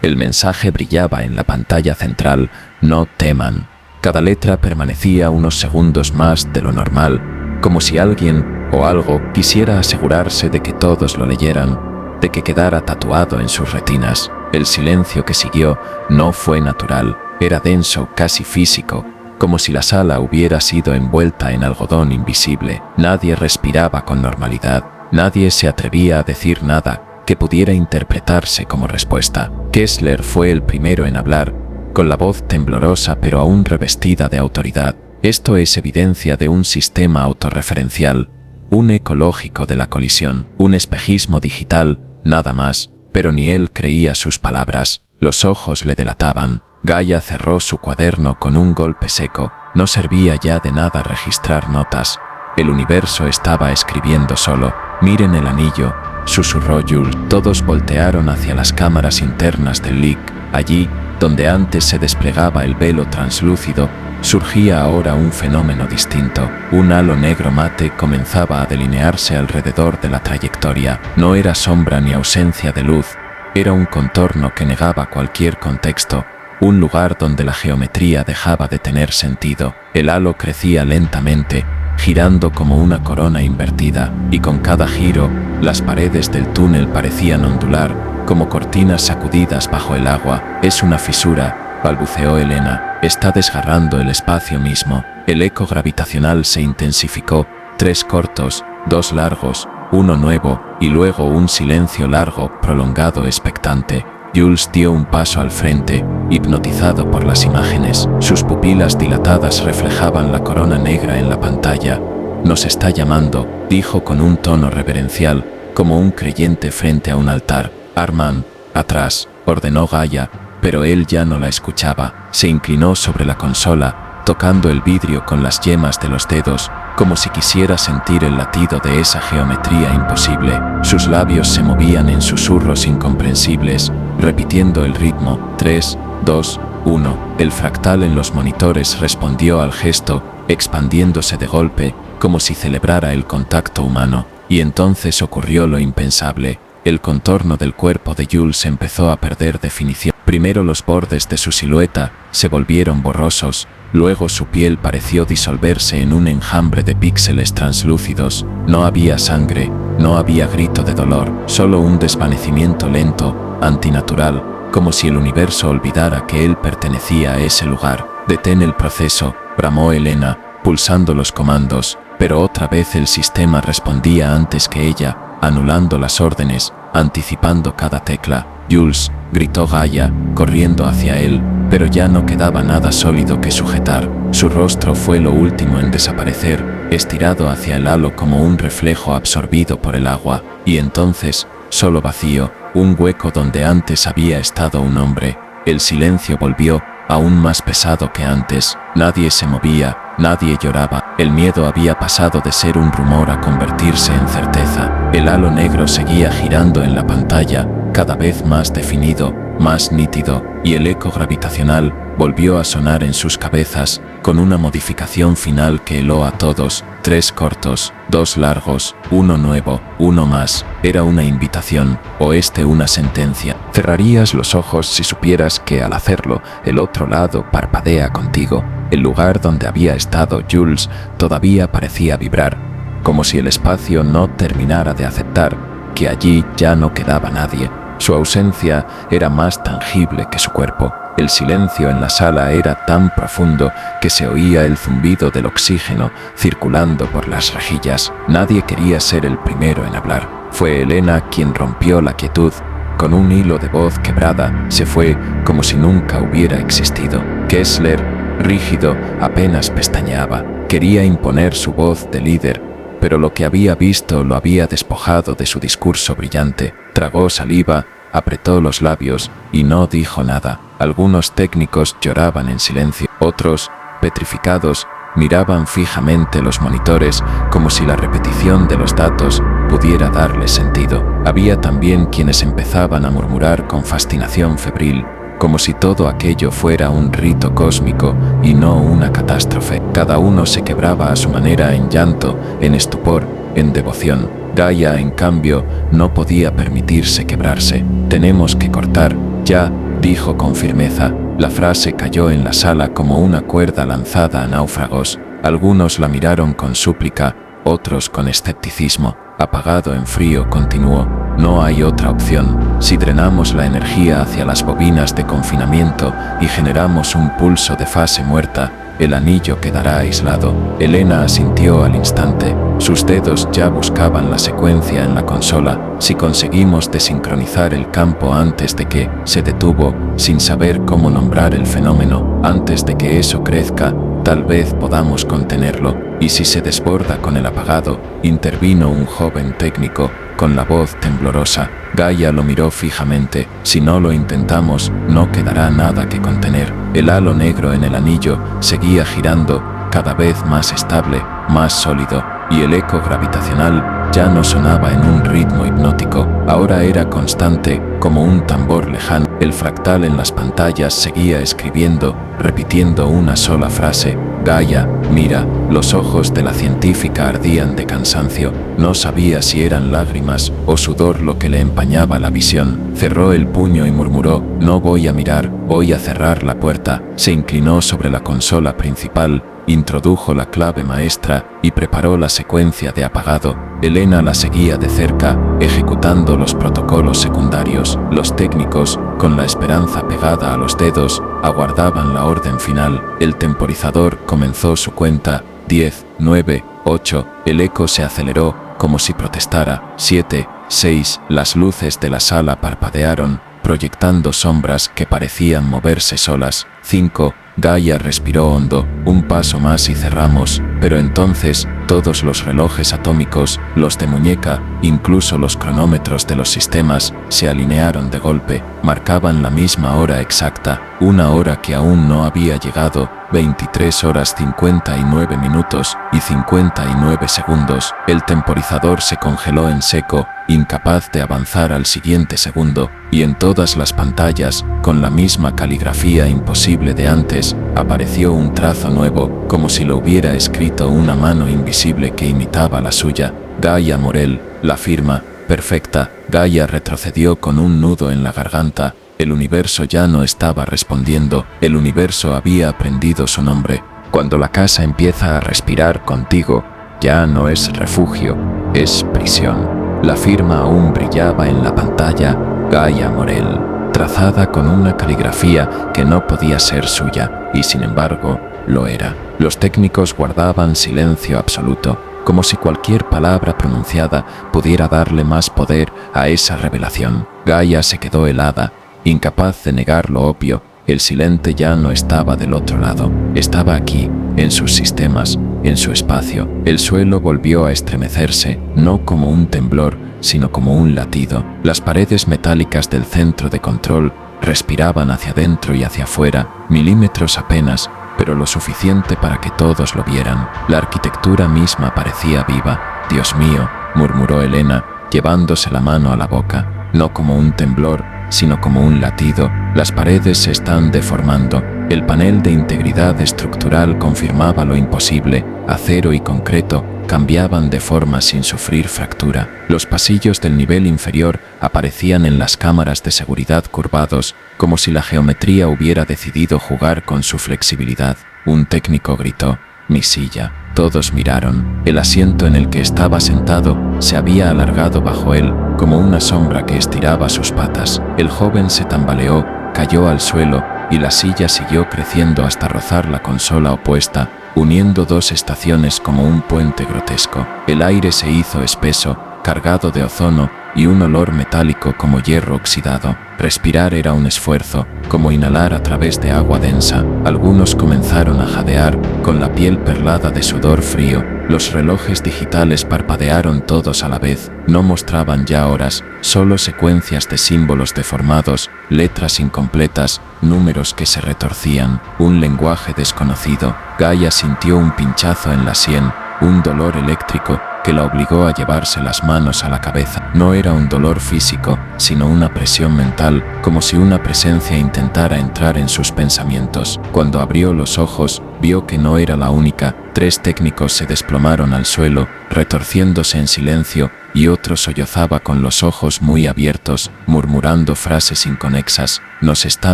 [SPEAKER 2] El mensaje brillaba en la pantalla central. No teman. Cada letra permanecía unos segundos más de lo normal, como si alguien o algo quisiera asegurarse de que todos lo leyeran, de que quedara tatuado en sus retinas. El silencio que siguió no fue natural, era denso, casi físico, como si la sala hubiera sido envuelta en algodón invisible. Nadie respiraba con normalidad, nadie se atrevía a decir nada que pudiera interpretarse como respuesta. Kessler fue el primero en hablar, con la voz temblorosa pero aún revestida de autoridad. Esto es evidencia de un sistema autorreferencial, un eco lógico de la colisión, un espejismo digital, nada más, pero ni él creía sus palabras, los ojos le delataban. Gaia cerró su cuaderno con un golpe seco, no servía ya de nada registrar notas. El universo estaba escribiendo solo. Miren el anillo, susurró Jules. Todos voltearon hacia las cámaras internas del LIC. Allí, donde antes se desplegaba el velo translúcido, surgía ahora un fenómeno distinto. Un halo negro mate comenzaba a delinearse alrededor de la trayectoria. No era sombra ni ausencia de luz, era un contorno que negaba cualquier contexto, un lugar donde la geometría dejaba de tener sentido. El halo crecía lentamente, girando como una corona invertida, y con cada giro, las paredes del túnel parecían ondular, como cortinas sacudidas bajo el agua. Es una fisura, balbuceó Elena, está desgarrando el espacio mismo. El eco gravitacional se intensificó, 3 cortos, 2 largos, uno nuevo, y luego un silencio largo, prolongado, expectante. Jules dio un paso al frente, hipnotizado por las imágenes. Sus pupilas dilatadas reflejaban la corona negra en la pantalla. Nos está llamando, dijo con un tono reverencial, como un creyente frente a un altar. Armand, atrás, ordenó Gaia, pero él ya no la escuchaba. Se inclinó sobre la consola, tocando el vidrio con las yemas de los dedos, como si quisiera sentir el latido de esa geometría imposible. Sus labios se movían en susurros incomprensibles, repitiendo el ritmo. 3, 2, 1. El fractal en los monitores respondió al gesto, expandiéndose de golpe, como si celebrara el contacto humano. Y entonces ocurrió lo impensable. El contorno del cuerpo de Jules empezó a perder definición. Primero los bordes de su silueta se volvieron borrosos, luego su piel pareció disolverse en un enjambre de píxeles translúcidos. No había sangre, no había grito de dolor, solo un desvanecimiento lento, antinatural, como si el universo olvidara que él pertenecía a ese lugar. Detén el proceso, bramó Elena, pulsando los comandos, pero otra vez el sistema respondía antes que ella, anulando las órdenes, anticipando cada tecla. Jules, gritó Gaia, corriendo hacia él, pero ya no quedaba nada sólido que sujetar. Su rostro fue lo último en desaparecer, estirado hacia el halo como un reflejo absorbido por el agua, y entonces, solo vacío, un hueco donde antes había estado un hombre. El silencio volvió, aún más pesado que antes. Nadie se movía, nadie lloraba. El miedo había pasado de ser un rumor a convertirse en certeza. El halo negro seguía girando en la pantalla, cada vez más definido, más nítido, y el eco gravitacional volvió a sonar en sus cabezas, con una modificación final que heló a todos. 3 cortos, 2 largos, uno nuevo, uno más. Era una invitación, o una sentencia. Cerrarías los ojos si supieras que al hacerlo, el otro lado parpadea contigo. El lugar donde había estado Jules todavía parecía vibrar, como si el espacio no terminara de aceptar que allí ya no quedaba nadie. Su ausencia era más tangible que su cuerpo. El silencio en la sala era tan profundo que se oía el zumbido del oxígeno circulando por las rejillas. Nadie quería ser el primero en hablar. Fue Elena quien rompió la quietud. Con un hilo de voz quebrada, se fue como si nunca hubiera existido. Kessler, rígido, apenas pestañeaba. Quería imponer su voz de líder, pero lo que había visto lo había despojado de su discurso brillante. Tragó saliva, apretó los labios y no dijo nada. Algunos técnicos lloraban en silencio, otros, petrificados, miraban fijamente los monitores como si la repetición de los datos pudiera darles sentido. Había también quienes empezaban a murmurar con fascinación febril, como si todo aquello fuera un rito cósmico y no una catástrofe. Cada uno se quebraba a su manera en llanto, en estupor, en devoción. Gaia, en cambio, no podía permitirse quebrarse. Tenemos que cortar, ya, dijo con firmeza. La frase cayó en la sala como una cuerda lanzada a náufragos. Algunos la miraron con súplica, otros con escepticismo. Apagado en frío, continuó. No hay otra opción. Si drenamos la energía hacia las bobinas de confinamiento y generamos un pulso de fase muerta, el anillo quedará aislado. Elena asintió al instante. Sus dedos ya buscaban la secuencia en la consola. Si conseguimos desincronizar el campo antes de que se detuvo, sin saber cómo nombrar el fenómeno, antes de que eso crezca, tal vez podamos contenerlo. Y si se desborda con el apagado, intervino un joven técnico, con la voz temblorosa. Gaia lo miró fijamente. Si no lo intentamos, no quedará nada que contener. El halo negro en el anillo seguía girando, cada vez más estable, más sólido, y el eco gravitacional ya no sonaba en un ritmo hipnótico, ahora era constante, como un tambor lejano. El fractal en las pantallas seguía escribiendo, repitiendo una sola frase: Gaia, mira. Los ojos de la científica ardían de cansancio. No sabía si eran lágrimas o sudor lo que le empañaba la visión. Cerró el puño y murmuró: no voy a mirar, voy a cerrar la puerta. Se inclinó sobre la consola principal, introdujo la clave maestra y preparó la secuencia de apagado. Elena la seguía de cerca, ejecutando los protocolos secundarios. Los técnicos, con la esperanza pegada a los dedos, aguardaban la orden final. El temporizador comenzó su cuenta. 10, 9, 8. El eco se aceleró, como si protestara. 7, 6. Las luces de la sala parpadearon, proyectando sombras que parecían moverse solas. 5. Gaia respiró hondo. Un paso más y cerramos. Pero entonces, todos los relojes atómicos, los de muñeca, incluso los cronómetros de los sistemas, se alinearon de golpe. Marcaban la misma hora exacta, una hora que aún no había llegado. 23 horas 59 minutos y 59 segundos. El temporizador se congeló en seco, incapaz de avanzar al siguiente segundo, y en todas las pantallas, con la misma caligrafía imposible de antes, apareció un trazo nuevo, como si lo hubiera escrito una mano invisible que imitaba la suya. Gaia Morel, la firma, perfecta. Gaia retrocedió con un nudo en la garganta. El universo ya no estaba respondiendo, el universo había aprendido su nombre. Cuando la casa empieza a respirar contigo, ya no es refugio, es prisión. La firma aún brillaba en la pantalla: Gaia Morel, trazada con una caligrafía que no podía ser suya, y sin embargo, lo era. Los técnicos guardaban silencio absoluto, como si cualquier palabra pronunciada pudiera darle más poder a esa revelación. Gaia se quedó helada, incapaz de negar lo obvio. El silente ya no estaba del otro lado, estaba aquí, en sus sistemas, en su espacio. El suelo volvió a estremecerse, no como un temblor, sino como un latido. Las paredes metálicas del centro de control respiraban hacia adentro y hacia afuera, milímetros apenas, pero lo suficiente para que todos lo vieran. La arquitectura misma parecía viva. Dios mío, murmuró Elena, llevándose la mano a la boca, no como un temblor, sino como un latido. Las paredes se están deformando. El panel de integridad estructural confirmaba lo imposible. Acero y concreto cambiaban de forma sin sufrir fractura. Los pasillos del nivel inferior aparecían en las cámaras de seguridad curvados, como si la geometría hubiera decidido jugar con su flexibilidad. Un técnico gritó: mi silla. Todos miraron. El asiento en el que estaba sentado se había alargado bajo él, como una sombra que estiraba sus patas. El joven se tambaleó, cayó al suelo, y la silla siguió creciendo hasta rozar la consola opuesta, uniendo dos estaciones como un puente grotesco. El aire se hizo espeso, cargado de ozono y un olor metálico como hierro oxidado. Respirar era un esfuerzo, como inhalar a través de agua densa. Algunos comenzaron a jadear, con la piel perlada de sudor frío. Los relojes digitales parpadearon todos a la vez. No mostraban ya horas, solo secuencias de símbolos deformados, letras incompletas, números que se retorcían. Un lenguaje desconocido. Gaia sintió un pinchazo en la sien, un dolor eléctrico que la obligó a llevarse las manos a la cabeza. No era un dolor físico, sino una presión mental, como si una presencia intentara entrar en sus pensamientos. Cuando abrió los ojos, vio que no era la única. 3 técnicos se desplomaron al suelo, retorciéndose en silencio, y otro sollozaba con los ojos muy abiertos, murmurando frases inconexas. Nos está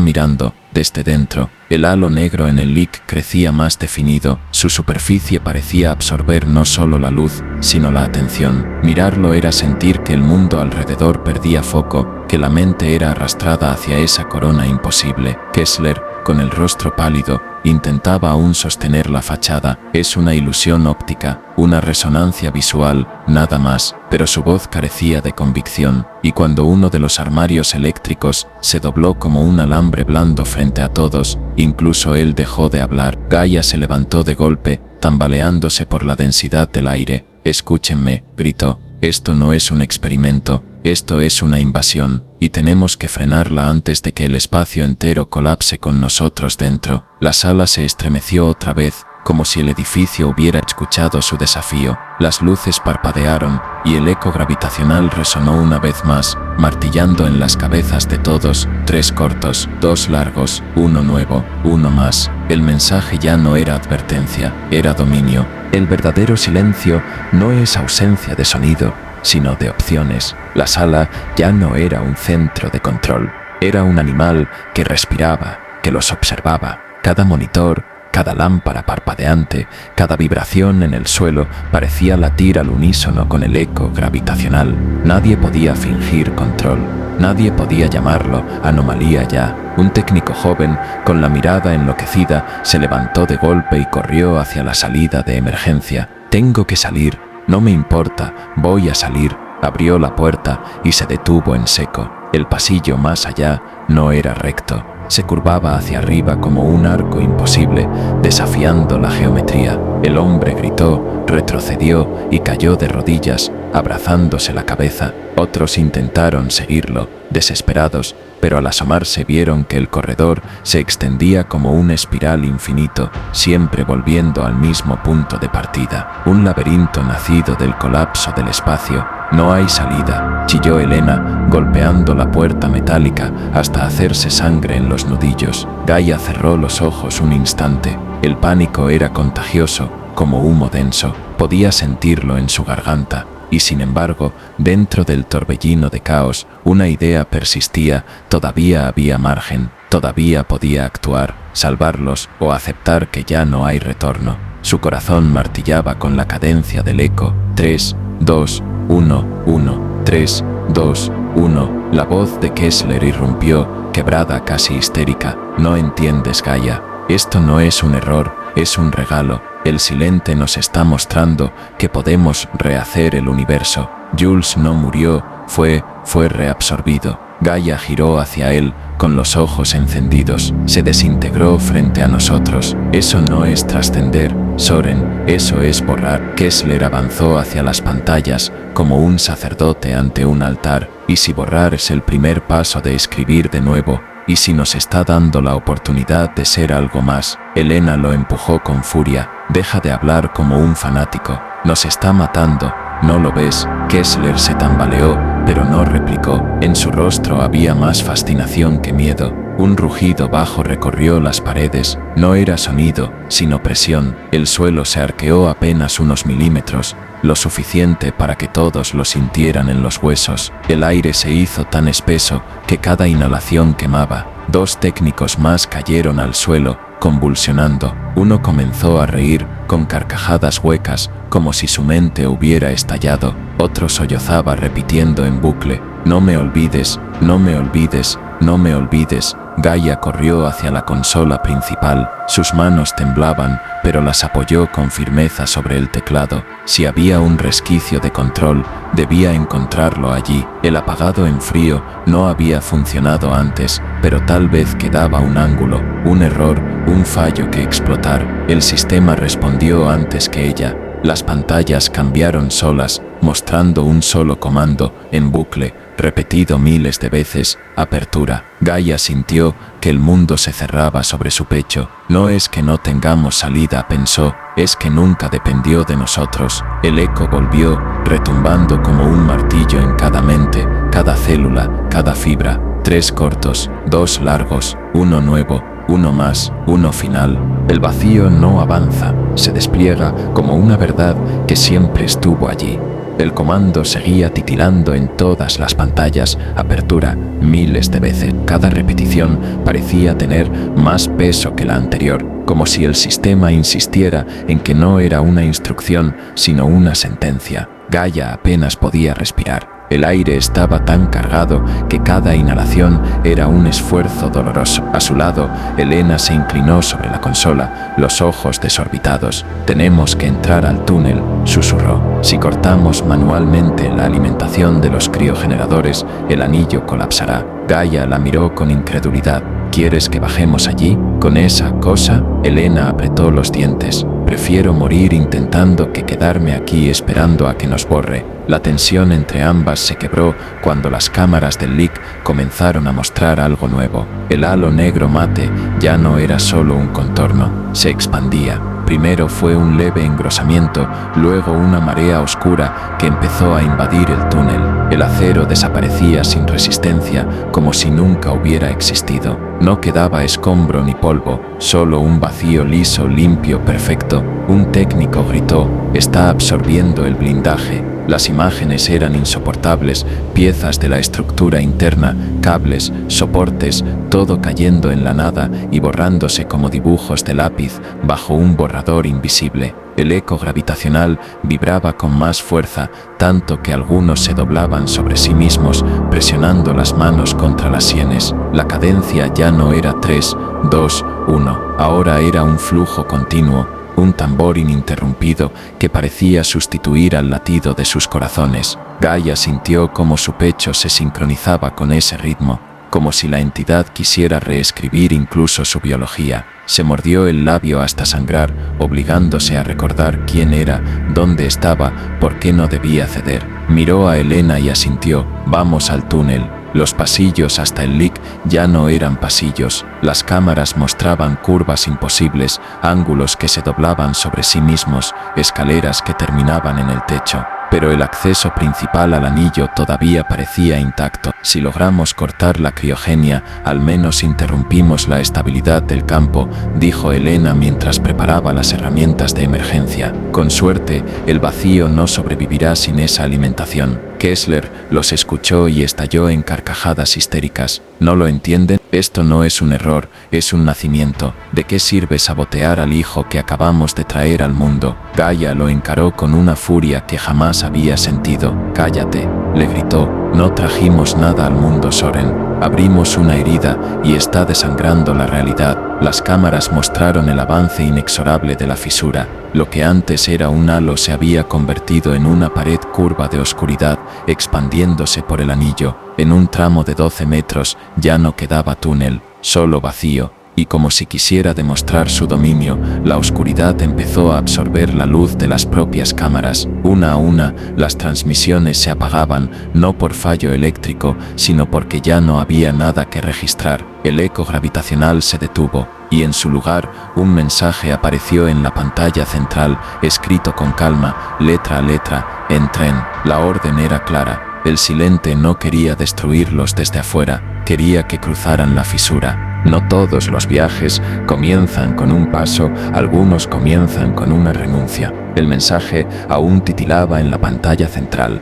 [SPEAKER 2] mirando, desde dentro. El halo negro en el leak crecía más definido, su superficie parecía absorber no solo la luz, sino la atención. Mirarlo era sentir que el mundo alrededor perdía foco, que la mente era arrastrada hacia esa corona imposible. Kessler, con el rostro pálido, intentaba aún sostener la fachada. Es una ilusión óptica, una resonancia visual, nada más, pero su voz carecía de convicción, y cuando uno de los armarios eléctricos se dobló como un alambre blando frente a todos, incluso él dejó de hablar. Gaia se levantó de golpe, tambaleándose por la densidad del aire. «Escúchenme», gritó, «esto no es un experimento, esto es una invasión, y tenemos que frenarla antes de que el espacio entero colapse con nosotros dentro». La sala se estremeció otra vez, como si el edificio hubiera escuchado su desafío. Las luces parpadearon, y el eco gravitacional resonó una vez más, martillando en las cabezas de todos. 3 cortos, 2 largos, 1 nuevo, 1 más. El mensaje ya no era advertencia, era dominio. El verdadero silencio no es ausencia de sonido, sino de opciones. La sala ya no era un centro de control, era un animal que respiraba, que los observaba. Cada monitor, cada lámpara parpadeante, cada vibración en el suelo parecía latir al unísono con el eco gravitacional. Nadie podía fingir control, nadie podía llamarlo anomalía ya. Un técnico joven, con la mirada enloquecida, se levantó de golpe y corrió hacia la salida de emergencia. «Tengo que salir, no me importa, voy a salir». Abrió la puerta y se detuvo en seco. El pasillo más allá no era recto. Se curvaba hacia arriba como un arco imposible, desafiando la geometría. El hombre gritó, retrocedió y cayó de rodillas, abrazándose la cabeza. Otros intentaron seguirlo, desesperados, pero al asomarse vieron que el corredor se extendía como un espiral infinito, siempre volviendo al mismo punto de partida. Un laberinto nacido del colapso del espacio. «No hay salida», chilló Elena, golpeando la puerta metálica hasta hacerse sangre en los nudillos. Gaia cerró los ojos un instante. El pánico era contagioso, como humo denso. Podía sentirlo en su garganta. Y sin embargo, dentro del torbellino de caos, una idea persistía. Todavía había margen, todavía podía actuar, salvarlos o aceptar que ya no hay retorno. Su corazón martillaba con la cadencia del eco. 3, 2, 1, 1, 3, 2, 1. La voz de Kessler irrumpió, quebrada, casi histérica. «No entiendes, Gaia. Esto no es un error, es un regalo. El silente nos está mostrando que podemos rehacer el universo. Jules no murió, fue reabsorbido». Gaia giró hacia él, con los ojos encendidos. Se desintegró frente a nosotros. «Eso no es trascender, Soren, eso es borrar». Kessler avanzó hacia las pantallas, como un sacerdote ante un altar. «¿Y si borrar es el primer paso de escribir de nuevo? ¿Y si nos está dando la oportunidad de ser algo más?» Elena lo empujó con furia. «Deja de hablar como un fanático. Nos está matando. ¿No lo ves?» Kessler se tambaleó, pero no replicó. En su rostro había más fascinación que miedo. Un rugido bajo recorrió las paredes. No era sonido, sino presión. El suelo se arqueó apenas unos milímetros, lo suficiente para que todos lo sintieran en los huesos. El aire se hizo tan espeso que cada inhalación quemaba. 2 técnicos más cayeron al suelo, convulsionando. Uno comenzó a reír, con carcajadas huecas, como si su mente hubiera estallado. Otro sollozaba repitiendo en bucle: «No me olvides, no me olvides, no me olvides». Gaia corrió hacia la consola principal. Sus manos temblaban, pero las apoyó con firmeza sobre el teclado. Si había un resquicio de control, debía encontrarlo allí. El apagado en frío no había funcionado antes, pero tal vez quedaba un ángulo, un error, un fallo que explotar. El sistema respondió antes que ella. Las pantallas cambiaron solas, mostrando un solo comando, en bucle, repetido miles de veces: apertura. Gaia sintió que el mundo se cerraba sobre su pecho. «No es que no tengamos salida», pensó, «es que nunca dependió de nosotros». El eco volvió, retumbando como un martillo en cada mente, cada célula, cada fibra. 3 cortos, 2 largos, 1 nuevo, 1 más, 1 final. El vacío no avanza, se despliega como una verdad que siempre estuvo allí.
[SPEAKER 1] El comando seguía titilando en todas las pantallas, apertura miles de veces. Cada repetición parecía tener más peso que la anterior, como si el sistema insistiera en que no era una instrucción, sino una sentencia. Gaia apenas podía respirar. El aire estaba tan cargado que cada inhalación era un esfuerzo doloroso. A su lado, Elena se inclinó sobre la consola, los ojos desorbitados. «Tenemos que entrar al túnel», susurró. «Si cortamos manualmente la alimentación de los criogeneradores, el anillo colapsará». Gaia la miró con incredulidad. «¿Quieres que bajemos allí? ¿Con esa cosa?» Elena apretó los dientes. «Prefiero morir intentando que quedarme aquí esperando a que nos borre». La tensión entre ambas se quebró cuando las cámaras del LIC comenzaron a mostrar algo nuevo. El halo negro mate ya no era solo un contorno, se expandía. Primero fue un leve engrosamiento, luego una marea oscura que empezó a invadir el túnel. El acero desaparecía sin resistencia, como si nunca hubiera existido. No quedaba escombro ni polvo, solo un vacío liso, limpio, perfecto. Un técnico gritó: «Está absorbiendo el blindaje». Las imágenes eran insoportables, piezas de la estructura interna, cables, soportes, todo cayendo en la nada y borrándose como dibujos de lápiz bajo un borrador invisible. El eco gravitacional vibraba con más fuerza, tanto que algunos se doblaban sobre sí mismos, presionando las manos contra las sienes. La cadencia ya no era 3, 2, 1, ahora era un flujo continuo, un tambor ininterrumpido que parecía sustituir al latido de sus corazones. Gaia sintió cómo su pecho se sincronizaba con ese ritmo, como si la entidad quisiera reescribir incluso su biología. Se mordió el labio hasta sangrar, obligándose a recordar quién era, dónde estaba, por qué no debía ceder. Miró a Elena y asintió. «Vamos al túnel». Los pasillos hasta el LIC ya no eran pasillos. Las cámaras mostraban curvas imposibles, ángulos que se doblaban sobre sí mismos, escaleras que terminaban en el techo. Pero el acceso principal al anillo todavía parecía intacto. «Si logramos cortar la criogenia, al menos interrumpimos la estabilidad del campo», dijo Elena mientras preparaba las herramientas de emergencia. «Con suerte, el vacío no sobrevivirá sin esa alimentación». Kessler los escuchó y estalló en carcajadas histéricas. «¿No lo entienden? Esto no es un error, es un nacimiento. ¿De qué sirve sabotear al hijo que acabamos de traer al mundo?» Gaia lo encaró con una furia que jamás había sentido. «Cállate», le gritó. «No trajimos nada al mundo, Soren. Abrimos una herida y está desangrando la realidad». Las cámaras mostraron el avance inexorable de la fisura. Lo que antes era un halo se había convertido en una pared curva de oscuridad, expandiéndose por el anillo. En un tramo de 12 metros ya no quedaba túnel, solo vacío. Y como si quisiera demostrar su dominio, la oscuridad empezó a absorber la luz de las propias cámaras. Una a una, las transmisiones se apagaban, no por fallo eléctrico, sino porque ya no había nada que registrar. El eco gravitacional se detuvo, y en su lugar, un mensaje apareció en la pantalla central, escrito con calma, letra a letra: «Entren». La orden era clara. El silente no quería destruirlos desde afuera, quería que cruzaran la fisura. No todos los viajes comienzan con un paso, algunos comienzan con una renuncia. El mensaje aún titilaba en la pantalla central.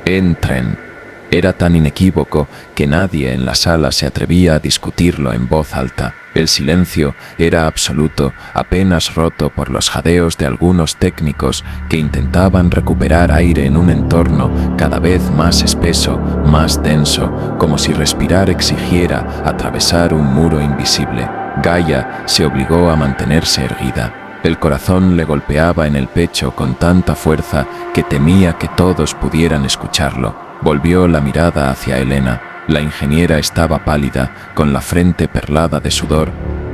[SPEAKER 1] «Entren». Era tan inequívoco que nadie en la sala se atrevía a discutirlo en voz alta. El silencio era absoluto, apenas roto por los jadeos de algunos técnicos que intentaban recuperar aire en un entorno cada vez más espeso, más denso, como si respirar exigiera atravesar un muro invisible. Gaia se obligó a mantenerse erguida. El corazón le golpeaba en el pecho con tanta fuerza que temía que todos pudieran escucharlo. Volvió la mirada hacia Elena. La ingeniera estaba pálida, con la frente perlada de sudor,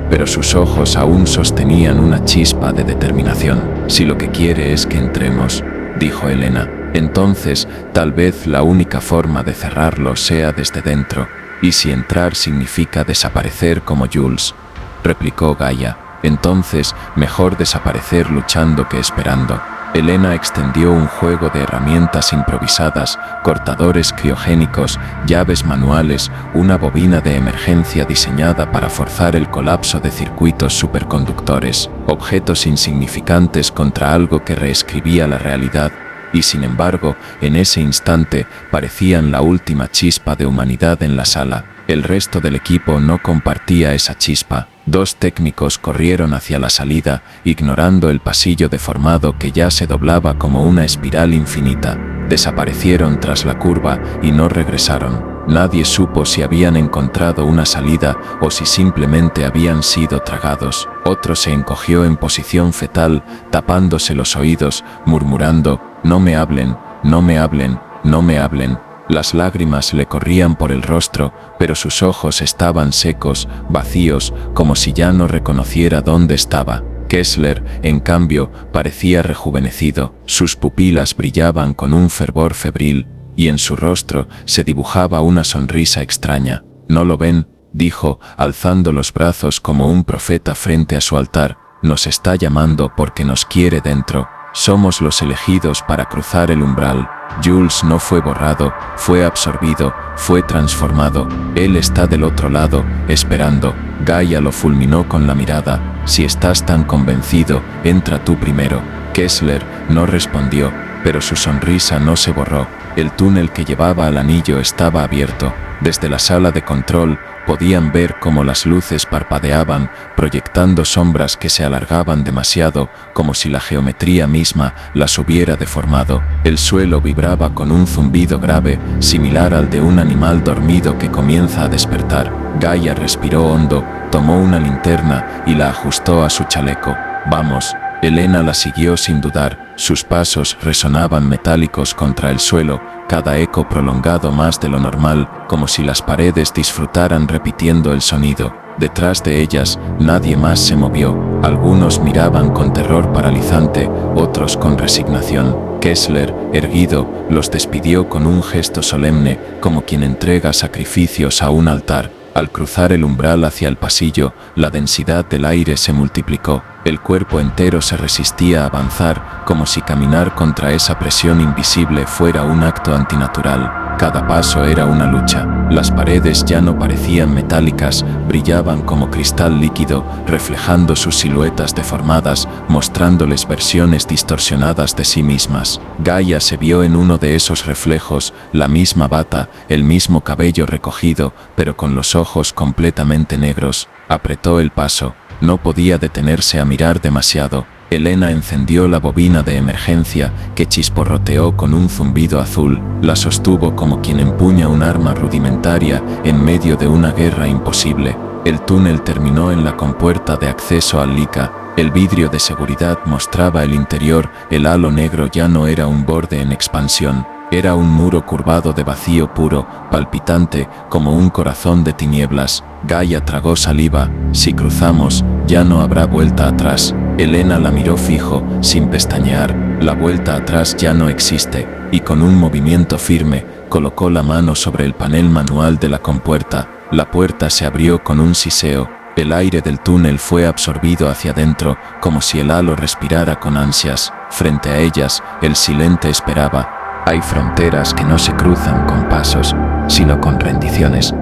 [SPEAKER 1] pero sus ojos aún sostenían una chispa de determinación. «Si lo que quiere es que entremos», dijo Elena, «entonces tal vez la única forma de cerrarlo sea desde dentro. ¿Y si entrar significa desaparecer como Jules?», replicó Gaia. «Entonces mejor desaparecer luchando que esperando». Elena extendió un juego de herramientas improvisadas, cortadores criogénicos, llaves manuales, una bobina de emergencia diseñada para forzar el colapso de circuitos superconductores, objetos insignificantes contra algo que reescribía la realidad.
[SPEAKER 2] y sin embargo, en ese instante, parecían la última chispa de humanidad en la sala. El resto del equipo no compartía esa chispa. 2 técnicos corrieron hacia la salida, ignorando el pasillo deformado que ya se doblaba como una espiral infinita. Desaparecieron tras la curva y no regresaron. Nadie supo si habían encontrado una salida o si simplemente habían sido tragados. Otro se encogió en posición fetal, tapándose los oídos, murmurando: «No me hablen, no me hablen, no me hablen». Las lágrimas le corrían por el rostro, pero sus ojos estaban secos, vacíos, como si ya no reconociera dónde estaba. Kessler, en cambio, parecía rejuvenecido. Sus pupilas brillaban con un fervor febril, y en su rostro se dibujaba una sonrisa extraña. «¿No lo ven?», dijo, alzando los brazos como un profeta frente a su altar. «Nos está llamando porque nos quiere dentro. Somos los elegidos para cruzar el umbral». Jules no fue borrado, fue absorbido, fue transformado. Él está del otro lado, esperando. Gaia lo fulminó con la mirada. «Si estás tan convencido, entra tú primero». Kessler no respondió, pero su sonrisa no se borró. El túnel que llevaba al anillo estaba abierto. Desde la sala de control podían ver cómo las luces parpadeaban, proyectando sombras que se alargaban demasiado, como si la geometría misma las hubiera deformado. El suelo vibraba con un zumbido grave, similar al de un animal dormido que comienza a despertar. Gaia respiró hondo, tomó una linterna y la ajustó a su chaleco. «Vamos». Elena la siguió sin dudar. Sus pasos resonaban metálicos contra el suelo, cada eco prolongado más de lo normal, como si las paredes disfrutaran repitiendo el sonido. Detrás de ellas, nadie más se movió. Algunos miraban con terror paralizante, otros con resignación. Kessler, erguido, los despidió con un gesto solemne, como quien entrega sacrificios a un altar. Al cruzar el umbral hacia el pasillo, la densidad del aire se multiplicó. El cuerpo entero se resistía a avanzar, como si caminar contra esa presión invisible fuera un acto antinatural. Cada paso era una lucha. Las paredes ya no parecían metálicas, brillaban como cristal líquido, reflejando sus siluetas deformadas, mostrándoles versiones distorsionadas de sí mismas. Gaia se vio en uno de esos reflejos, la misma bata, el mismo cabello recogido, pero con los ojos completamente negros. Apretó el paso. No podía detenerse a mirar demasiado. Elena encendió la bobina de emergencia, que chisporroteó con un zumbido azul. La sostuvo como quien empuña un arma rudimentaria en medio de una guerra imposible. El túnel terminó en la compuerta de acceso al Lika. El vidrio de seguridad mostraba el interior. El halo negro ya no era un borde en expansión. Era un muro curvado de vacío puro, palpitante, como un corazón de tinieblas. Gaia tragó saliva. «Si cruzamos, ya no habrá vuelta atrás». Elena la miró fijo, sin pestañear. «La vuelta atrás ya no existe», y con un movimiento firme, colocó la mano sobre el panel manual de la compuerta. La puerta se abrió con un siseo. El aire del túnel fue absorbido hacia adentro, como si el halo respirara con ansias. Frente a ellas, el silente esperaba. Hay fronteras que no se cruzan con pasos, sino con rendiciones.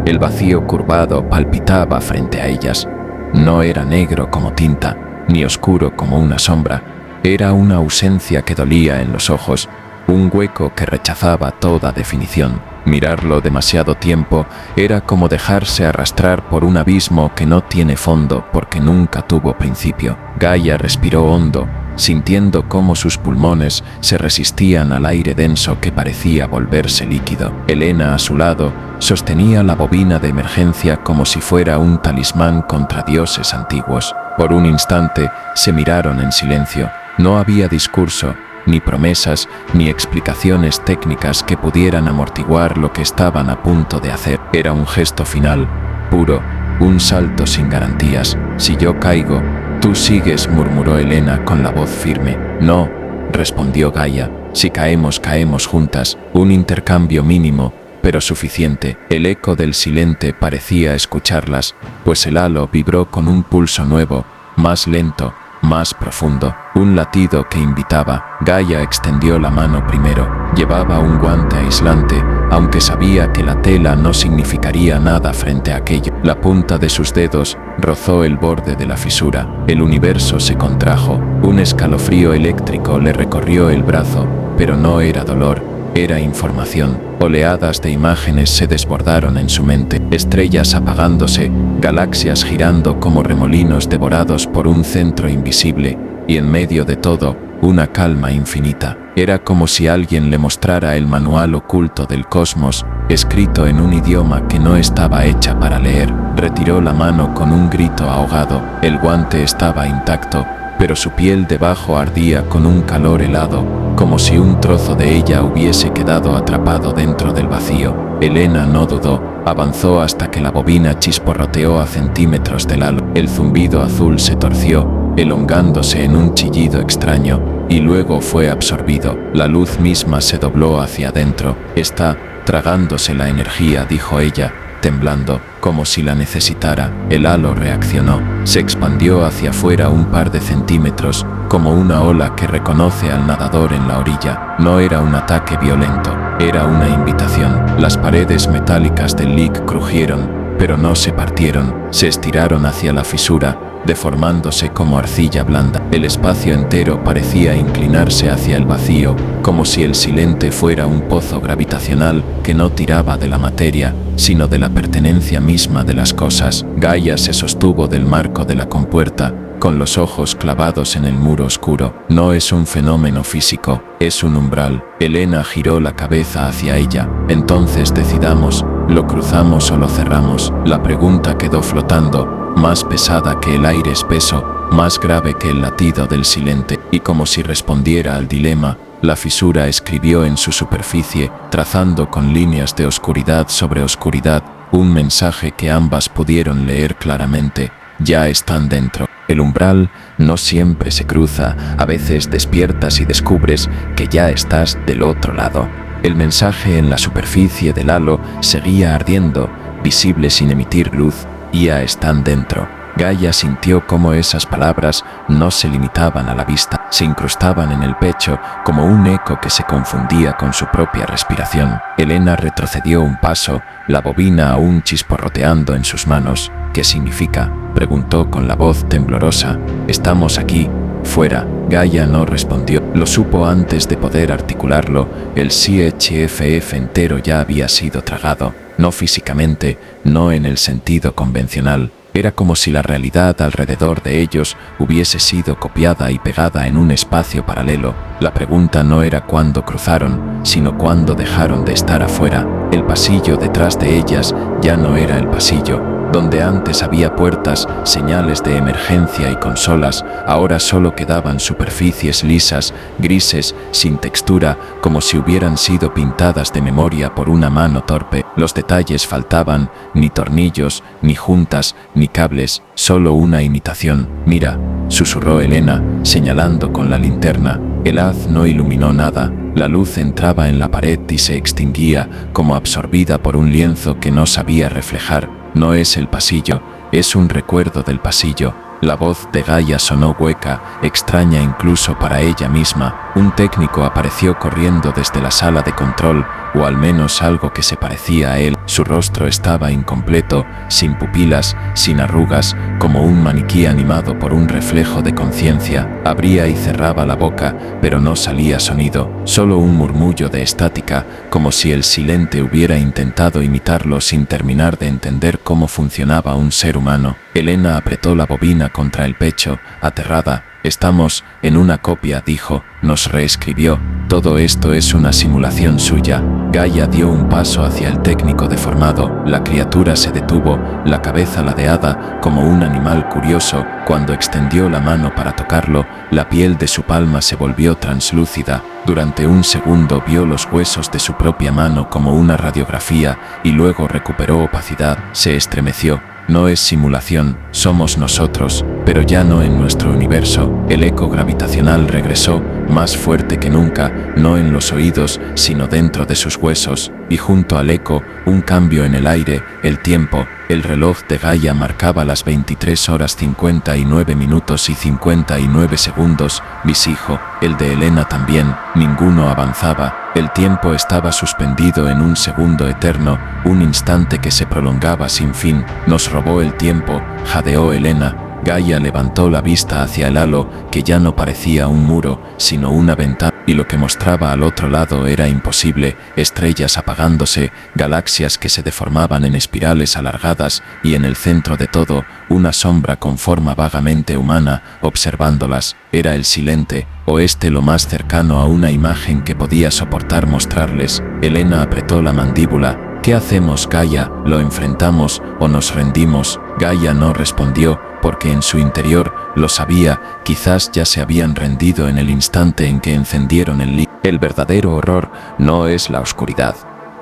[SPEAKER 2] El vacío curvado palpitaba frente a ellas. No era negro como tinta, ni oscuro como una sombra. Era una ausencia que dolía en los ojos, un hueco que rechazaba toda definición. Mirarlo demasiado tiempo era como dejarse arrastrar por un abismo que no tiene fondo porque nunca tuvo principio. Gaia respiró hondo, sintiendo cómo sus pulmones se resistían al aire denso que parecía volverse líquido. Elena, a su lado, sostenía la bobina de emergencia como si fuera un talismán contra dioses antiguos. Por un instante se miraron en silencio. No había discurso, ni promesas, ni explicaciones técnicas que pudieran amortiguar lo que estaban a punto de hacer. Era un gesto final, puro, un salto sin garantías. «Si yo caigo, tú sigues», murmuró Elena con la voz firme. «No», respondió Gaia, «si caemos, caemos juntas». Un intercambio mínimo, pero suficiente. El eco del silente parecía escucharlas, pues el halo vibró con un pulso nuevo, más lento, más profundo, un latido que invitaba. Gaia extendió la mano primero. Llevaba un guante aislante, aunque sabía que la tela no significaría nada frente a aquello. La punta de sus dedos rozó el borde de la fisura. El universo se contrajo. Un escalofrío eléctrico le recorrió el brazo.
[SPEAKER 1] pero no era dolor, era información. Oleadas de imágenes se desbordaron en su mente, estrellas apagándose, galaxias girando como remolinos devorados por un centro invisible, y en medio de todo, una calma infinita. Era como si alguien le mostrara el manual oculto del cosmos, escrito en un idioma que no estaba hecha para leer. Retiró la mano con un grito ahogado. El guante estaba intacto, pero su piel debajo ardía con un calor helado, como si un trozo de ella hubiese quedado atrapado dentro del vacío. Elena no dudó, avanzó hasta que la bobina chisporroteó a centímetros del halo. El zumbido azul se torció, elongándose en un chillido extraño, y luego fue absorbido. La luz misma se dobló hacia adentro. Está tragándose la energía, dijo ella, temblando, como si la necesitara. El halo reaccionó, se expandió hacia afuera un par de centímetros, como una ola que reconoce al nadador en la orilla. No era un ataque violento, era una invitación. Las paredes metálicas del leak crujieron, pero no se partieron, se estiraron hacia la fisura, deformándose como arcilla blanda. El espacio entero parecía inclinarse hacia el vacío, como si el silente fuera un pozo gravitacional que no tiraba de la materia, sino de la pertenencia misma de las cosas. Gaia se sostuvo del marco de la compuerta, con los ojos clavados en el muro oscuro. No es un fenómeno físico, es un umbral. Elena giró la cabeza hacia ella. Entonces decidamos, ¿lo cruzamos o lo cerramos? La pregunta quedó flotando, más pesada que el aire espeso, más grave que el latido del silente, y como si respondiera al dilema, la fisura escribió en su superficie, trazando con líneas de oscuridad sobre oscuridad, un mensaje que ambas pudieron leer claramente: ya están dentro. El umbral no siempre se cruza, a veces despiertas y descubres que ya estás del otro lado. El mensaje en la superficie del halo seguía ardiendo, visible sin emitir luz. Ya están dentro. Gaia sintió cómo esas palabras no se limitaban a la vista, se incrustaban en el pecho como un eco que se confundía con su propia respiración. Elena retrocedió un paso, la bobina aún chisporroteando en sus manos. ¿Qué significa?, preguntó con la voz temblorosa. Estamos aquí, fuera. Gaia no respondió. Lo supo antes de poder articularlo. El CHFF entero ya había sido tragado. No físicamente, no en el sentido convencional. Era como si la realidad alrededor de ellos hubiese sido copiada y pegada en un espacio paralelo. La pregunta no era cuándo cruzaron, sino cuándo dejaron de estar afuera. El pasillo detrás de ellas ya no era el pasillo. Donde antes había puertas, señales de emergencia y consolas, ahora solo quedaban superficies lisas, grises, sin textura, como si hubieran sido pintadas de memoria por una mano torpe. Los detalles faltaban, ni tornillos, ni juntas, ni cables, solo una imitación. Mira, susurró Elena, señalando con la linterna. El haz no iluminó nada. La luz entraba en la pared y se extinguía, como absorbida por un lienzo que no sabía reflejar. No es el pasillo, es un recuerdo del pasillo. La voz de Gaia sonó hueca, extraña incluso para ella misma. Un técnico apareció corriendo desde la sala de control, o al menos algo que se parecía a él. Su rostro estaba incompleto, sin pupilas, sin arrugas, como un maniquí animado por un reflejo de conciencia. Abría y cerraba la boca, pero no salía sonido, solo un murmullo de estática, como si el silente hubiera intentado imitarlo sin terminar de entender cómo funcionaba un ser humano. Elena apretó la bobina contra el pecho, aterrada. Estamos en una copia, dijo. Nos reescribió. Todo esto es una simulación suya. Gaia dio un paso hacia el técnico deformado. La criatura se detuvo, la cabeza ladeada, como un animal curioso. Cuando extendió la mano para tocarlo, la piel de su palma se volvió translúcida. Durante un segundo vio los huesos de su propia mano como una radiografía y luego recuperó opacidad. Se estremeció. No es simulación, somos nosotros, pero ya no en nuestro universo. El eco gravitacional regresó, más fuerte que nunca, no en los oídos, sino dentro de sus huesos, y junto al eco, un cambio en el aire, el tiempo. El reloj de Gaia marcaba las 23 horas 59 minutos y 59 segundos, Visijo, el de Elena también, ninguno avanzaba. El tiempo estaba suspendido en un segundo eterno, un instante que se prolongaba sin fin. Nos robó el tiempo, jadeó Elena. Gaia levantó la vista hacia el halo, que ya no parecía un muro, sino una ventana.
[SPEAKER 2] y lo que mostraba al otro lado era imposible, estrellas apagándose, galaxias que se deformaban en espirales alargadas y en el centro de todo, una sombra con forma vagamente humana, observándolas. Era el silente, o lo más cercano a una imagen que podía soportar mostrarles. Elena apretó la mandíbula. ¿Qué hacemos, Gaia? ¿Lo enfrentamos o nos rendimos? Gaia no respondió, porque en su interior lo sabía, quizás ya se habían rendido en el instante en que encendieron el libro. El verdadero horror no es la oscuridad,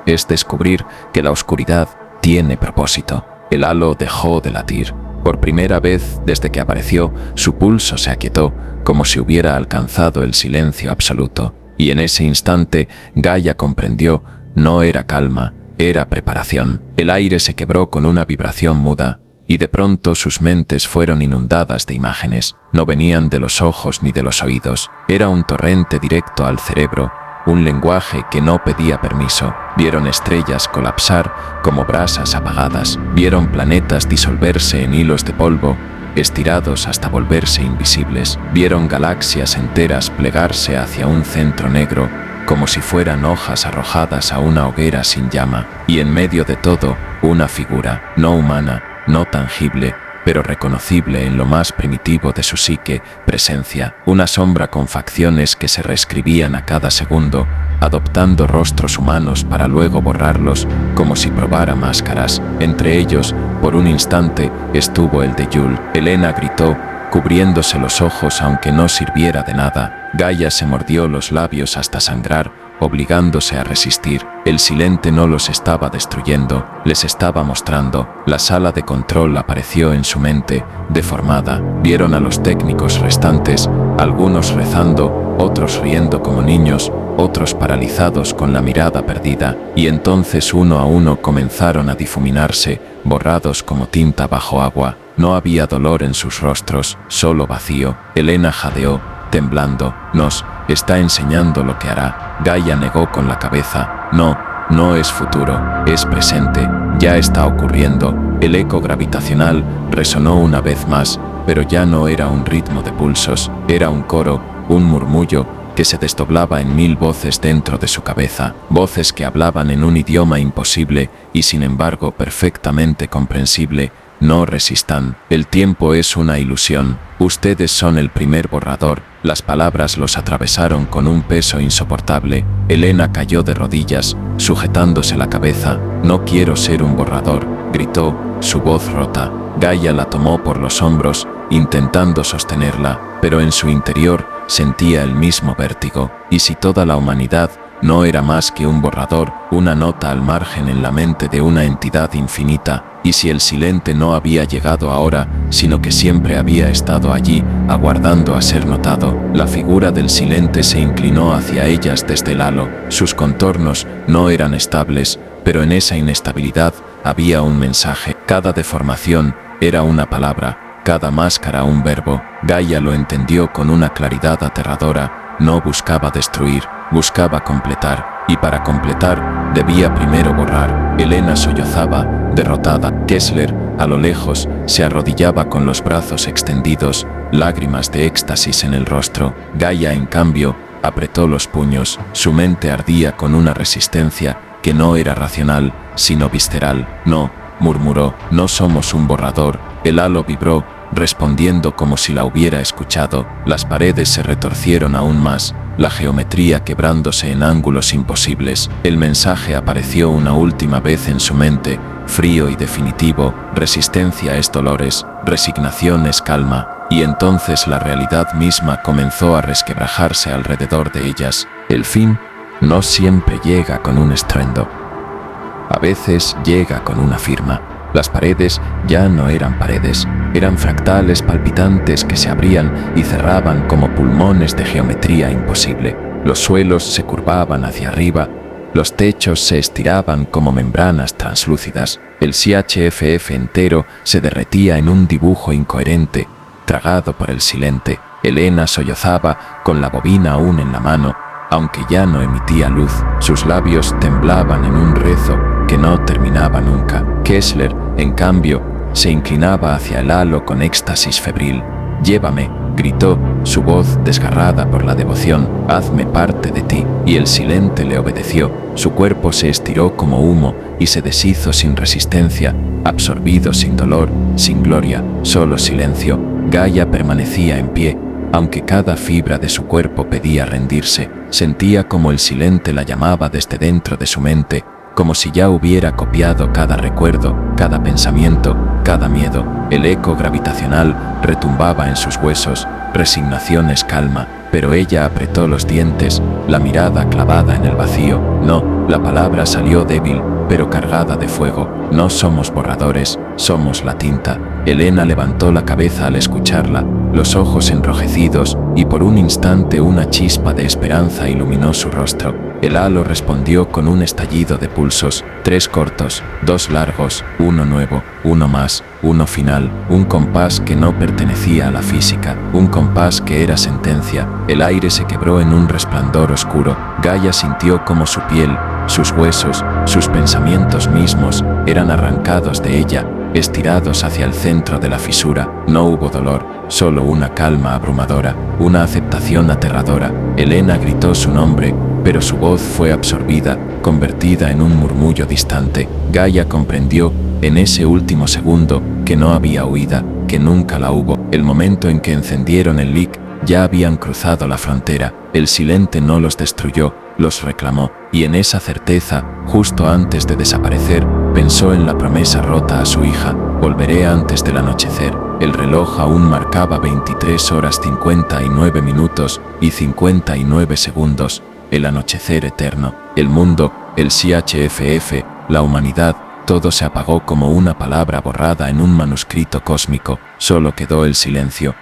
[SPEAKER 2] es descubrir que la oscuridad tiene propósito. El halo dejó de latir. Por primera vez desde que apareció, su pulso se aquietó, como si hubiera alcanzado el silencio absoluto. Y en ese instante, Gaia comprendió, no era calma, era preparación. El aire se quebró con una vibración muda, y de pronto sus mentes fueron inundadas de imágenes. No venían de los ojos ni de los oídos. Era un torrente directo al cerebro, un lenguaje que no pedía permiso. Vieron estrellas colapsar como brasas apagadas. Vieron planetas disolverse en hilos de polvo, estirados hasta volverse invisibles. Vieron galaxias enteras plegarse hacia un centro negro, como si fueran hojas arrojadas a una hoguera sin llama, y en medio de todo, una figura, no humana, no tangible, pero reconocible en lo más primitivo de su psique, presencia, una sombra con facciones que se reescribían a cada segundo, adoptando rostros humanos para luego borrarlos, como si probara máscaras. Entre ellos, por un instante, estuvo el de Yul. Elena gritó, cubriéndose los ojos aunque no sirviera de nada. Gaia se mordió los labios hasta sangrar, obligándose a resistir. El silente no los estaba destruyendo, les estaba mostrando. La sala de control apareció en su mente, deformada. Vieron a los técnicos restantes, algunos rezando, otros riendo como niños, otros paralizados con la mirada perdida, y entonces uno a uno comenzaron a difuminarse, borrados como tinta bajo agua. No había dolor en sus rostros, solo vacío. Elena jadeó, temblando. Nos está enseñando lo que hará. Gaia negó con la cabeza. No, no es futuro, es presente, ya está ocurriendo. El eco gravitacional resonó una vez más, pero ya no era un ritmo de pulsos, era un coro, un murmullo que se desdoblaba en 1000 voces dentro de su cabeza, voces que hablaban en un idioma imposible y sin embargo perfectamente comprensible. No resistan, el tiempo es una ilusión, ustedes son el primer borrador. Las palabras los atravesaron con un peso insoportable. Elena cayó de rodillas, sujetándose la cabeza. No quiero ser un borrador, gritó, su voz rota. Gaia la tomó por los hombros, intentando sostenerla, pero en su interior sentía el mismo vértigo. ¿Y si toda la humanidad no era más que un borrador, una nota al margen en la mente de una entidad infinita? ¿Y si el silente no había llegado ahora, sino que siempre había estado allí, aguardando a ser notado? La figura del silente se inclinó hacia ellas desde el halo. Sus contornos no eran estables, pero en esa inestabilidad había un mensaje. Cada deformación era una palabra, cada máscara un verbo. Gaia lo entendió con una claridad aterradora. No buscaba destruir, buscaba completar, y para completar debía primero borrar. Elena sollozaba, derrotada. Kessler, a lo lejos, se arrodillaba con los brazos extendidos, lágrimas de éxtasis en el rostro. Gaia, en cambio, apretó los puños. Su mente ardía con una resistencia que no era racional, sino visceral. No, murmuró, no somos un borrador. El halo vibró, respondiendo como si la hubiera escuchado. Las paredes se retorcieron aún más, la geometría quebrándose en ángulos imposibles. El mensaje apareció una última vez en su mente, frío y definitivo. Resistencia es dolores, resignación es calma. Y entonces la realidad misma comenzó a resquebrajarse alrededor de ellas. El fin no siempre llega con un estruendo. A veces llega con una firma. Las paredes ya no eran paredes, eran fractales palpitantes que se abrían y cerraban como pulmones de geometría imposible. Los suelos se curvaban hacia arriba, los techos se estiraban como membranas translúcidas. El CHFF entero se derretía en un dibujo incoherente, tragado por el silente. Elena sollozaba con la bobina aún en la mano, aunque ya no emitía luz. Sus labios temblaban en un rezo que no terminaba nunca. Kessler, en cambio, se inclinaba hacia el halo con éxtasis febril. «Llévame», gritó, su voz desgarrada por la devoción, hazme parte de ti. Y el silente le obedeció, su cuerpo se estiró como humo y se deshizo sin resistencia, absorbido sin dolor, sin gloria, solo silencio. Gaia permanecía en pie, aunque cada fibra de su cuerpo pedía rendirse. Sentía como el silente la llamaba desde dentro de su mente, como si ya hubiera copiado cada recuerdo, cada pensamiento, cada miedo. El eco gravitacional retumbaba en sus huesos, resignación es calma, pero ella apretó los dientes, la mirada clavada en el vacío. No, la palabra salió débil, pero cargada de fuego. No somos borradores, somos la tinta. Elena levantó la cabeza al escucharla, los ojos enrojecidos, y por un instante una chispa de esperanza iluminó su rostro. El halo respondió con un estallido de pulsos, 3 cortos, 2 largos, uno nuevo, uno más, uno final, un compás que no pertenecía a la física, un compás que era sentencia. El aire se quebró en un resplandor oscuro. Gaia sintió como su piel, sus huesos, sus pensamientos mismos eran arrancados de ella, estirados hacia el centro de la fisura. No hubo dolor, solo una calma abrumadora, una aceptación aterradora. Elena gritó su nombre, pero su voz fue absorbida, convertida en un murmullo distante. Gaia comprendió, en ese último segundo, que no había huida, que nunca la hubo. El momento en que encendieron el LIC, ya habían cruzado la frontera. El silente no los destruyó, los reclamó, y en esa certeza, justo antes de desaparecer, pensó en la promesa rota a su hija: volveré antes del anochecer. El reloj aún marcaba 23 horas 59 minutos y 59 segundos, el anochecer eterno. El mundo, el CHFF, la humanidad, todo se apagó como una palabra borrada en un manuscrito cósmico. Solo quedó el silencio,